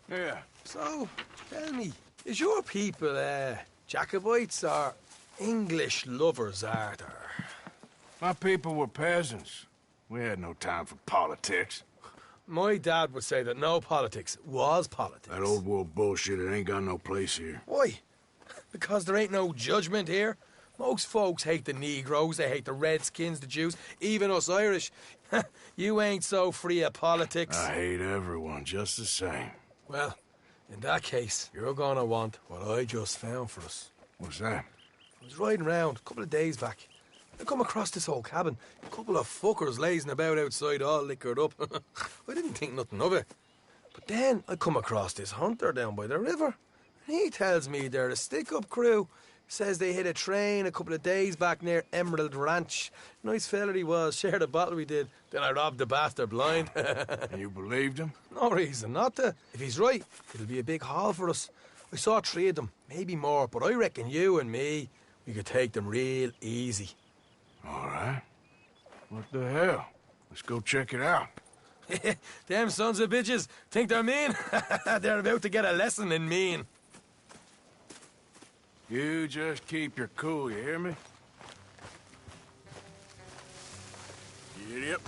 Yeah. So, tell me, is your people, Jacobites or English lovers, Arthur? My people were peasants. We had no time for politics. My dad would say that no politics was politics. That old world bullshit, it ain't got no place here. Why? Because there ain't no judgment here? Most folks hate the Negroes, they hate the Redskins, the Jews, even us Irish. You ain't so free of politics. I hate everyone just the same. Well, in that case, you're gonna want what I just found for us. What's that? I was riding around a couple of days back. I come across this old cabin. A couple of fuckers lazing about outside all liquored up. I didn't think nothing of it. But then I come across this hunter down by the river. And he tells me they're a stick-up crew. Says they hit a train a couple of days back near Emerald Ranch. Nice fella he was, shared a bottle we did. Then I robbed the bastard blind. And you believed him? No reason not to. If he's right, it'll be a big haul for us. I saw 3 of them, maybe more, but I reckon you and me, we could take them real easy. All right. What the hell? Let's go check it out. Them sons of bitches think they're mean. They're about to get a lesson in mean. You just keep your cool, you hear me? Yep.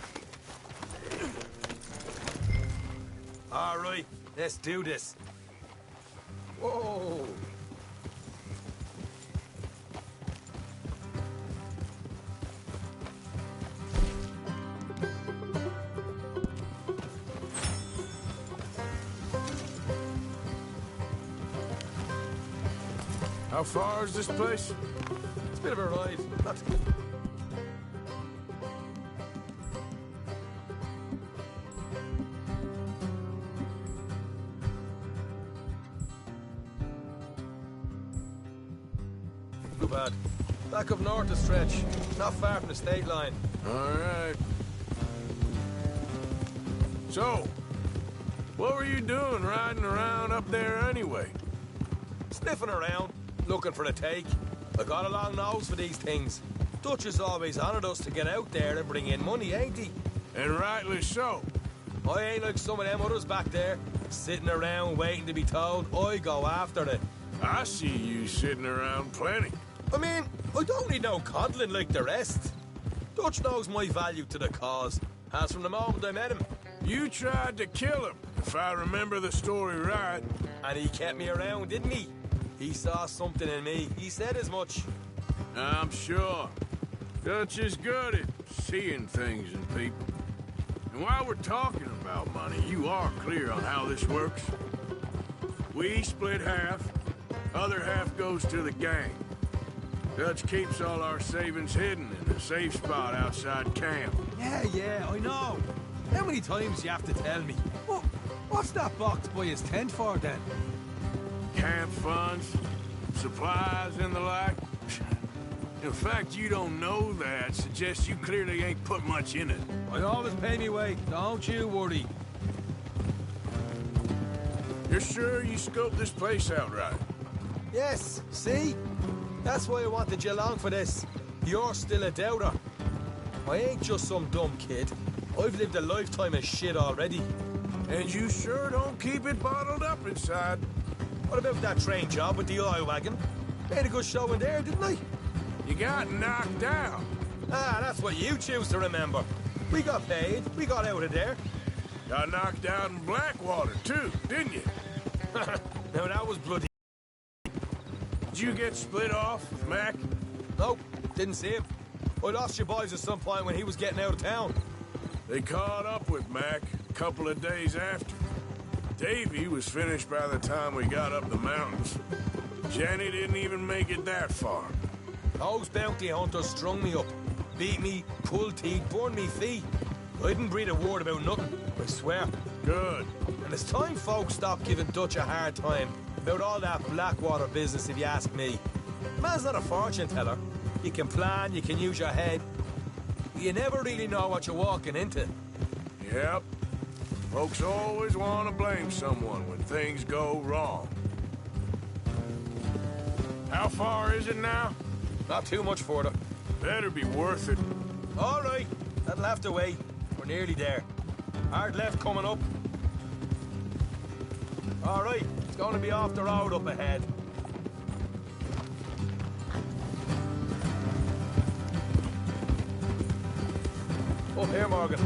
All right, let's do this. Whoa. How far is this place? It's a bit of a ride. Not too bad. Back up north a stretch. Not far from the state line. All right. So, what were you doing riding around up there anyway? Sniffing around. Looking for a take. I got a long nose for these things. Dutch has always honoured us to get out there and bring in money, ain't he? And rightly so. I ain't like some of them others back there, sitting around waiting to be told. I go after it. I see you sitting around plenty. I mean, I don't need no coddling like the rest. Dutch knows my value to the cause. Has from the moment I met him. You tried to kill him, if I remember the story right. And he kept me around, didn't he? He saw something in me. He said as much. I'm sure. Dutch is good at seeing things in people. And while we're talking about money, you are clear on how this works. We split half. Other half goes to the gang. Dutch keeps all our savings hidden in a safe spot outside camp. Yeah, I know. How many times do you have to tell me? What's that box by his tent for, then? Camp funds, supplies, and the like. The fact you don't know that suggests you clearly ain't put much in it. I always pay me way, don't you worry. You're sure you scoped this place out right? Yes, see? That's why I wanted you along for this. You're still a doubter. I ain't just some dumb kid. I've lived a lifetime of shit already. And you sure don't keep it bottled up inside. What about that train job with the oil wagon? Made a good show in there, didn't I? You got knocked down. Ah, that's what you choose to remember. We got paid. We got out of there. Got knocked out in Blackwater, too, didn't you? Now, that was bloody... Did you get split off with Mac? Nope, didn't see him. I lost your boys at some point when he was getting out of town. They caught up with Mac a couple of days after. Davy was finished by the time we got up the mountains. Jenny didn't even make it that far. Those bounty hunters strung me up. Beat me, pulled teeth, burned me feet. I didn't breathe a word about nothing, I swear. Good. And it's time folks stopped giving Dutch a hard time about all that Blackwater business, if you ask me. The man's not a fortune teller. You can plan, you can use your head. You never really know what you're walking into. Yep. Folks always want to blame someone when things go wrong. How far is it now? Not too much further. Better be worth it. All right. That'll have to wait. We're nearly there. Hard left coming up. All right, it's going to be off the road up ahead. Up here, Morgan.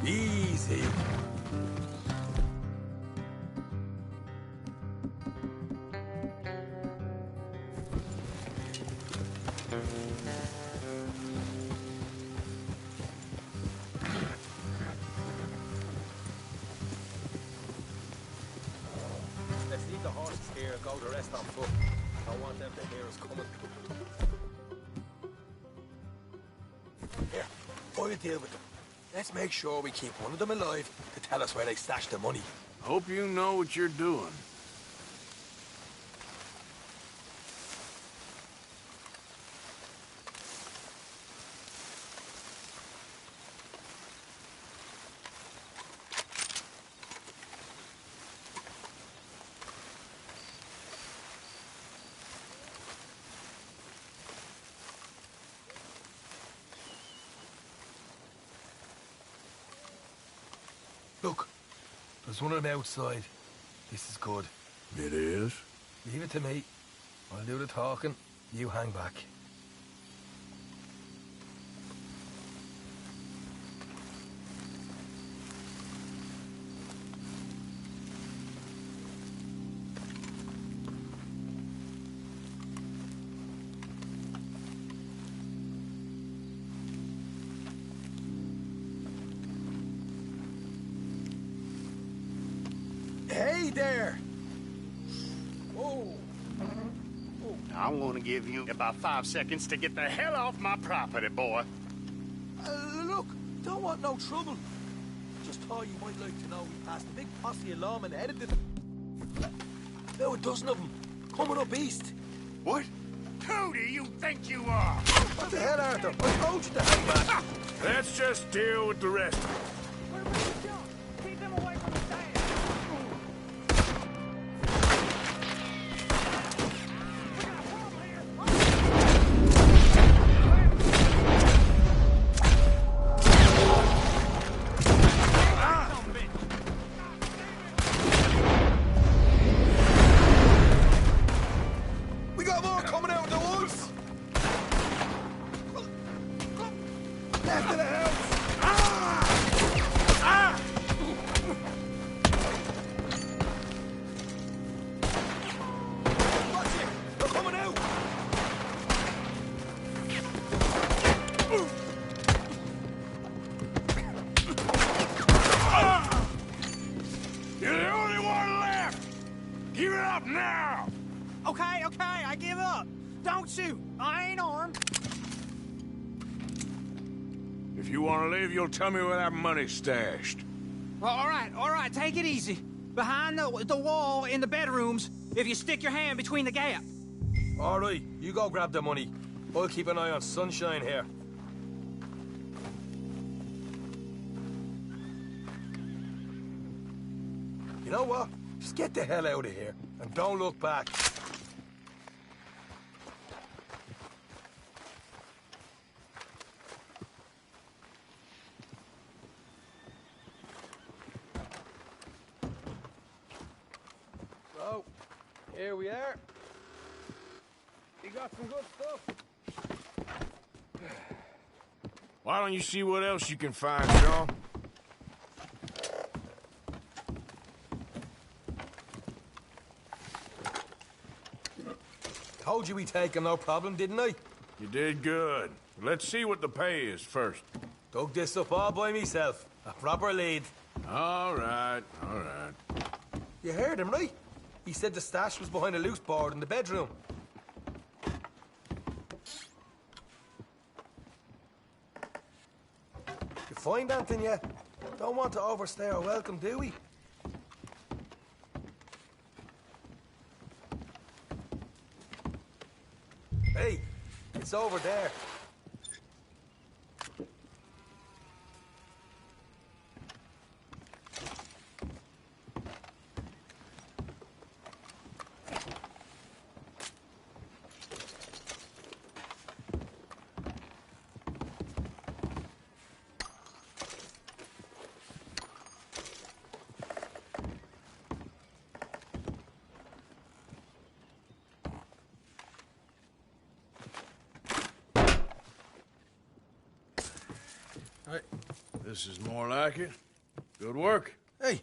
Easy. Let's leave the horses here and go to rest on foot. I don't want them to hear us coming. Here, I'll deal with them. Let's make sure we keep one of them alive to tell us where they stashed the money. Hope you know what you're doing. Look, there's one on the outside. This is good. It is? Leave it to me. I'll do the talking. You hang back. Hey there! Oh. I'm gonna give you about 5 seconds to get the hell off my property, boy. Look, don't want no trouble. Just thought you might like to know we passed a big posse of lawmen ahead of them. About a dozen of them, coming up east. What? Who do you think you are? What the hell, Arthur? I told you to hang back. Let's just deal with the rest of it. Keep them away from the stand. We got more coming out of the woods. Left of the house. Watch it. They're coming out. You're the only one left! Give it up now! Okay, I give up. Don't shoot. I ain't armed. If you want to leave, you'll tell me where that money's stashed. Well, all right, take it easy. Behind the wall in the bedrooms, if you stick your hand between the gap. All right, you go grab the money. I'll keep an eye on Sunshine here. You know what? Just get the hell out of here and don't look back. So, here we are. You got some good stuff. Why don't you see what else you can find, Sean? Told you we'd take him, no problem, didn't I? You did good. Let's see what the pay is first. Dug this up all by myself. A proper lead. All right, all right. You heard him, right? He said the stash was behind a loose board in the bedroom. You find anything yet? Don't want to overstay our welcome, do we? Hey, it's over there. Right. This is more like it. Good work. Hey,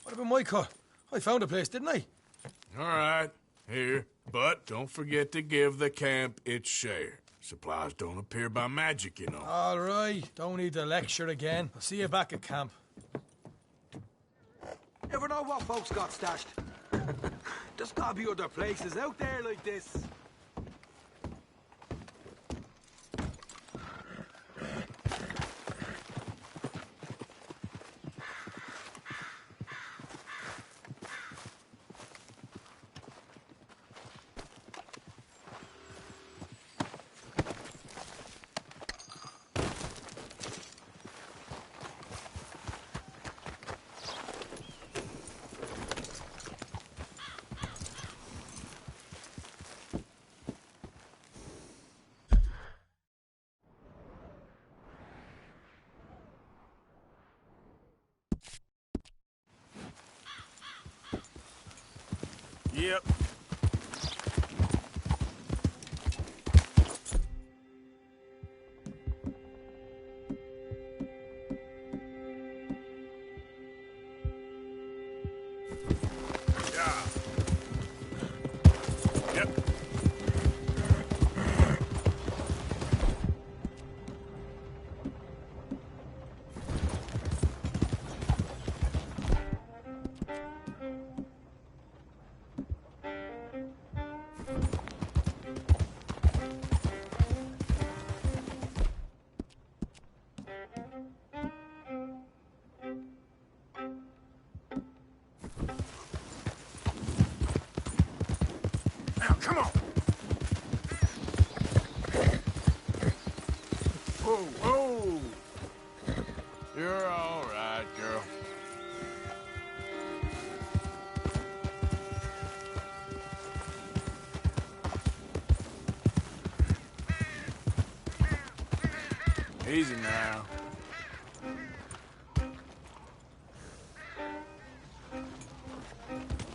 what about my cut? I found a place, didn't I? All right, here. But don't forget to give the camp its share. Supplies don't appear by magic, you know. All right, don't need to lecture again. I'll see you back at camp. Never know what folks got stashed. There's gotta be other places out there like this. Yep. Come on! Whoa, whoa! You're all right, girl. Easy now.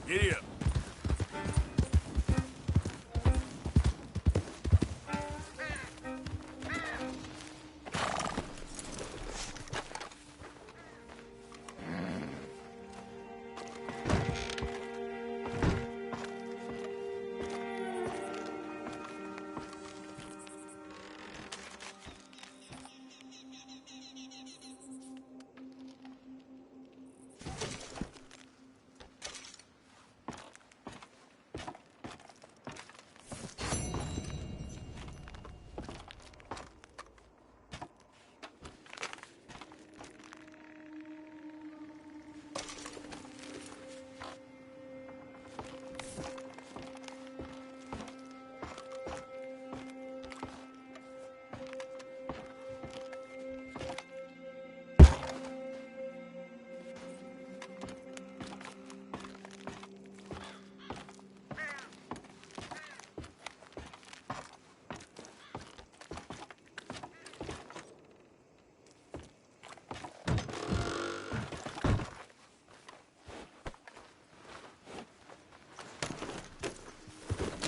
Giddy up.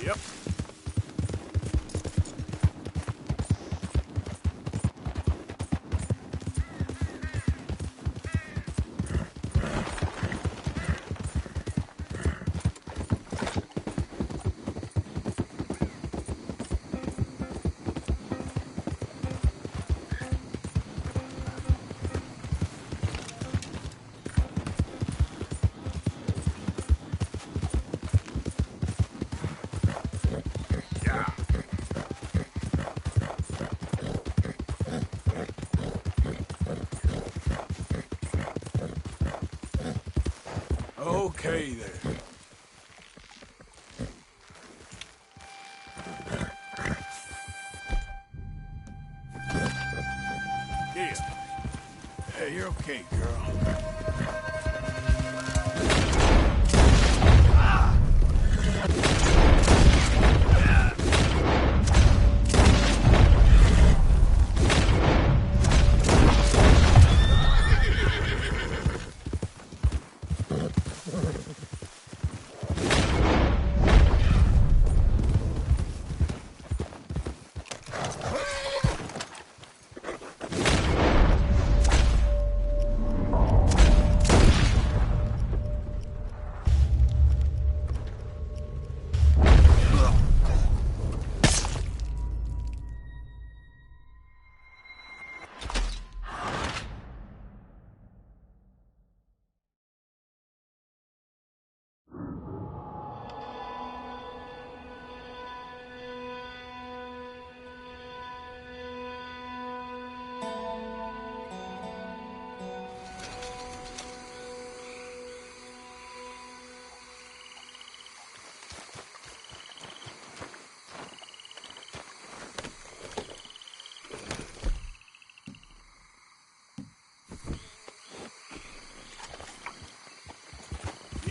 Yep. Okay there. Yeah. Hey, you're okay, girl.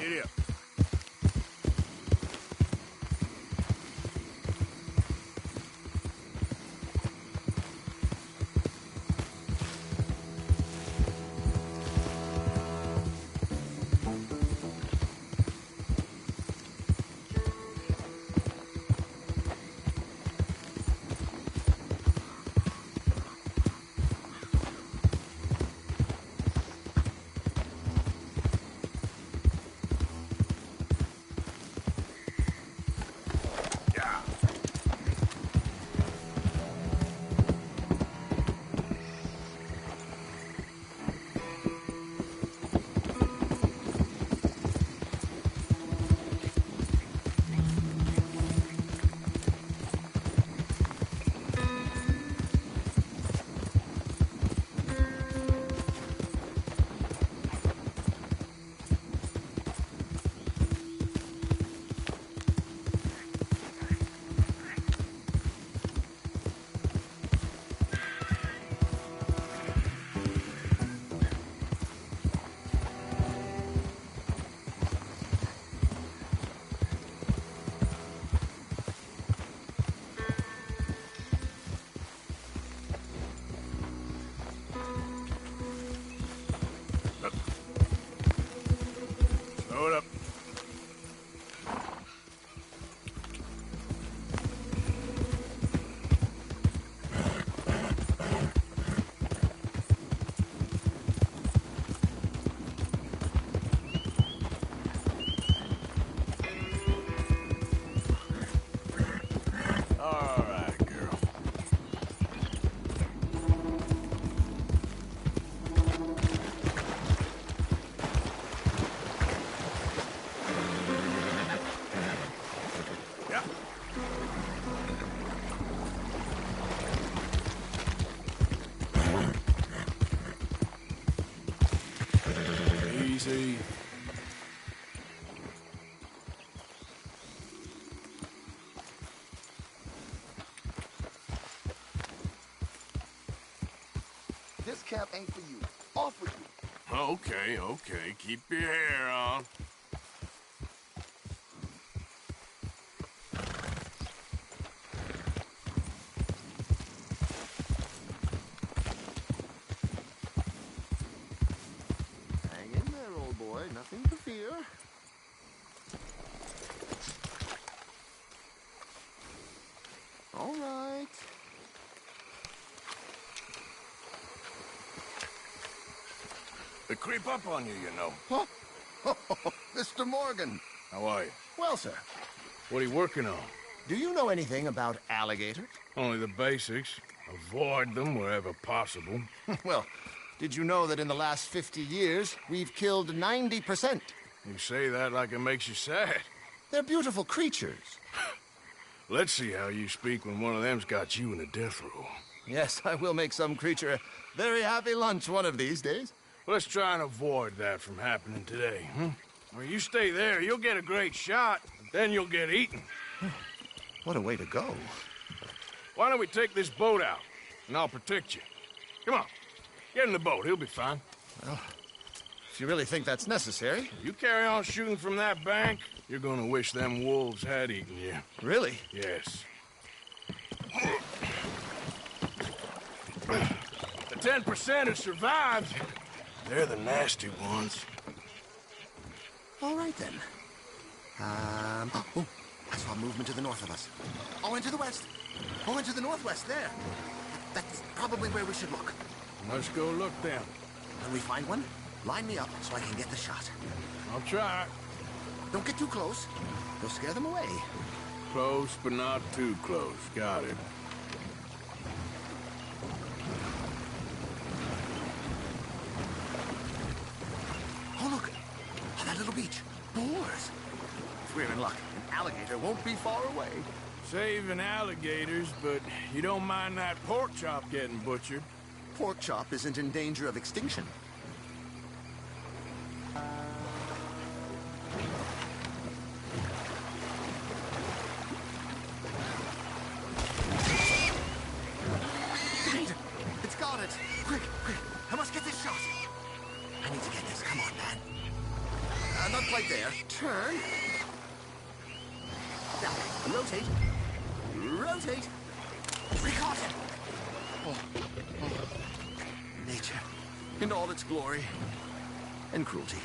Giddy up. Load up. All right, girl. Easy. This camp ain't for you. Off with you. Okay, okay. Keep your hair on. Hang in there, old boy. Nothing to fear. All right. They creep up on you, you know. Huh? Mr. Morgan. How are you? Well, sir, What are you working on? do you know anything about alligators? Only the basics. Avoid them wherever possible. Well, did you know that in the last 50 years, we've killed 90%? You say that like it makes you sad. They're beautiful creatures. Let's see how you speak when one of them's got you in a death row. Yes, I will make some creature a very happy lunch one of these days. Let's try and avoid that from happening today, huh? Well, you stay there, you'll get a great shot, then you'll get eaten. What a way to go. Why don't we take this boat out, and I'll protect you. Come on, get in the boat, he'll be fine. Well, if you really think that's necessary. You carry on shooting from that bank, you're gonna wish them wolves had eaten you. Really? Yes. The 10% who survived, they're the nasty ones. All right, then. Oh, I saw movement to the north of us. Oh, and to the west. Oh, and to the northwest, there. That's probably where we should look. Let's go look then. When we find one, line me up so I can get the shot. I'll try. Don't get too close. You'll scare them away. Close, but not too close. Got it. Oh, look. On that little beach. Boars. If we're in luck, an alligator won't be far away. Saving alligators, but you don't mind that pork chop getting butchered. Pork chop isn't in danger of extinction. It's got it. Quick, quick. I must get this shot. I need to get this. Come on, man. Not quite there. Turn. Now, rotate. Rotate. We caught him. Oh. Nature in all its glory and cruelty.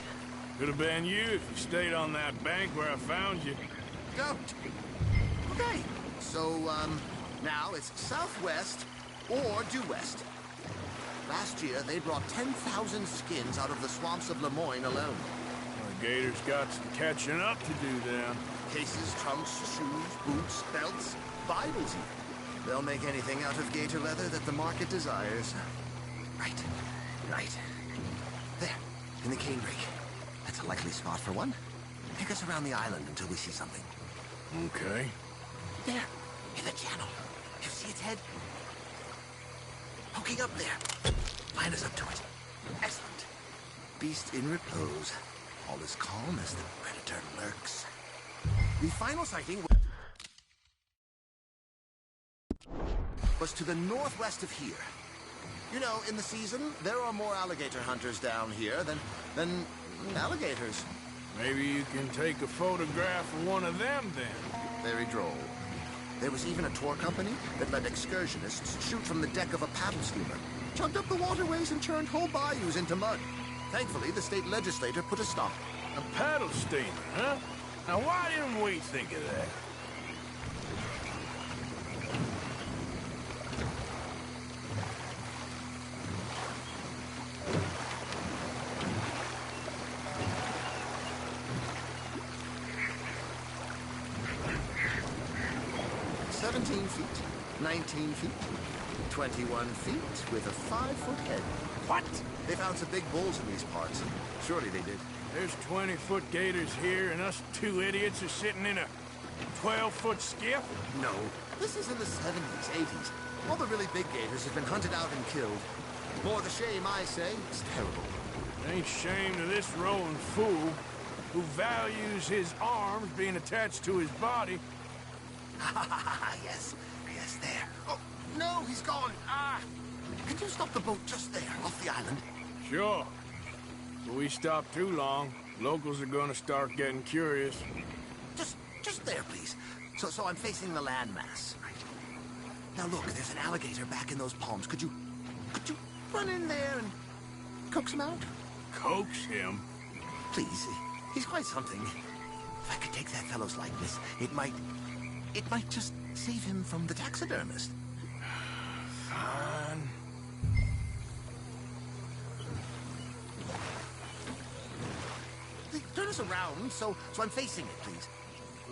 Could have been you if you stayed on that bank where I found you. Don't. Okay. So, now it's southwest or due west. Last year, they brought 10,000 skins out of the swamps of Lemoyne alone. The Gators got some catching up to do then. Cases, trunks, shoes, boots, belts, Bibles even. They'll make anything out of gator leather that the market desires. Right. There, in the canebrake. That's a likely spot for one. Take us around the island until we see something. Okay. There, in the channel. You see its head? Poking up there. Line us up to it. Excellent. Beast in repose. All as calm as the predator lurks. The final sighting was to the northwest of here. You know, in the season, there are more alligator hunters down here than alligators. Maybe you can take a photograph of one of them then. Very droll. There was even a tour company that let excursionists shoot from the deck of a paddle steamer, chugged up the waterways and turned whole bayous into mud. Thankfully, the state legislature put a stop. A paddle steamer, huh? Now, why didn't we think of that? Feet, 19 feet, 21 feet with a 5-foot head. What? They found some big bulls in these parts. Surely they did. There's 20-foot gators here, and us two idiots are sitting in a 12-foot skiff? No. This is in the 70s, 80s. All the really big gators have been hunted out and killed. More the shame, I say. It's terrible. Ain't shame to this rolling fool who values his arms being attached to his body. Yes, there. Oh, no, he's gone. Can you stop the boat just there, off the island? Sure. If we stop too long, locals are gonna start getting curious. Just there, please. So I'm facing the landmass. Now look, there's an alligator back in those palms. Could you run in there and coax him out? Coax him? Please, he's quite something. If I could take that fellow's likeness, it might just save him from the taxidermist. Fine. Turn us around so I'm facing it, please.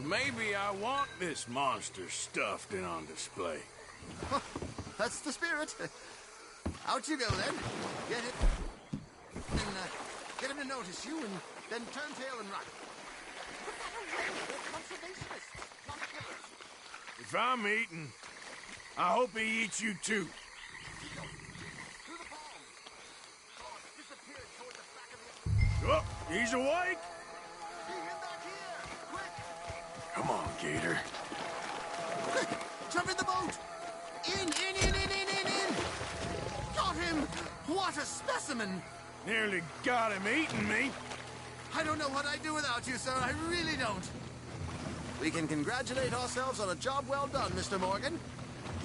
Maybe I want this monster stuffed and on display. That's the spirit. Out you go, then. Get it. And get him to notice you, and then turn tail and run. Put that away. They're conservationists, not killers. If I'm eating, I hope he eats you too. Oh, he's awake! Come on, Gator. Quick! Jump in the boat! In! Got him! What a specimen! Nearly got him eating me. I don't know what I'd do without you, sir. I really don't. We can congratulate ourselves on a job well done, Mr. Morgan.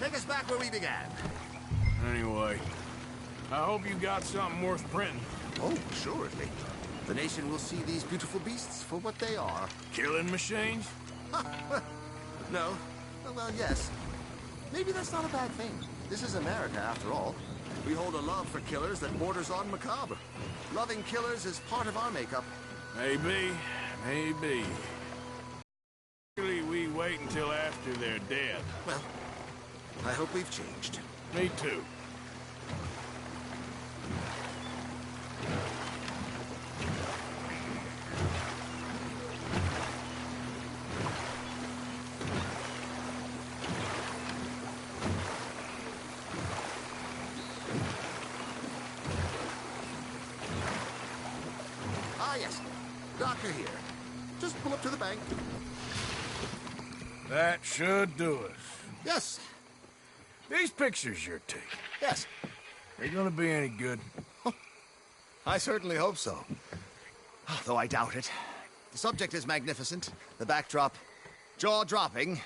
Take us back where we began. Anyway, I hope you got something worth printing. Oh, assuredly. The nation will see these beautiful beasts for what they are. Killing machines? No. Well, yes. Maybe that's not a bad thing. This is America, after all. We hold a love for killers that borders on macabre. Loving killers is part of our makeup. Maybe. Usually we wait until after they're dead. Well, I hope we've changed. Me too. Yes. Doctor here. Just pull up to the bank. That should do us. Yes. These pictures you're taking. Yes. They gonna be any good? I certainly hope so. Though I doubt it. The subject is magnificent, the backdrop jaw-dropping,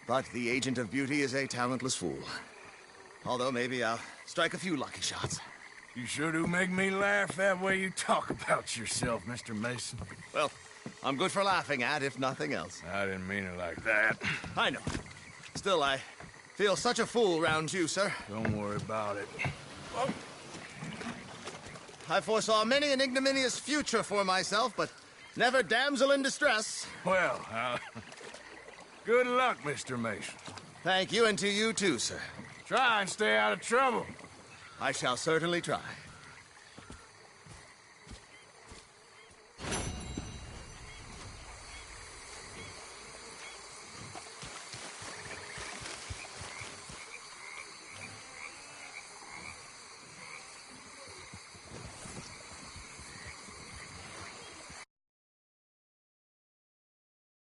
but the agent of beauty is a talentless fool. Although maybe I'll strike a few lucky shots. You sure do make me laugh that way you talk about yourself, Mr. Mason. Well, I'm good for laughing at, if nothing else. I didn't mean it like that. I know. Still, I feel such a fool round you, sir. Don't worry about it. I foresaw many an ignominious future for myself, but never damsel in distress. Well, good luck, Mr. Mason. Thank you, and to you too, sir. Try and stay out of trouble. I shall certainly try.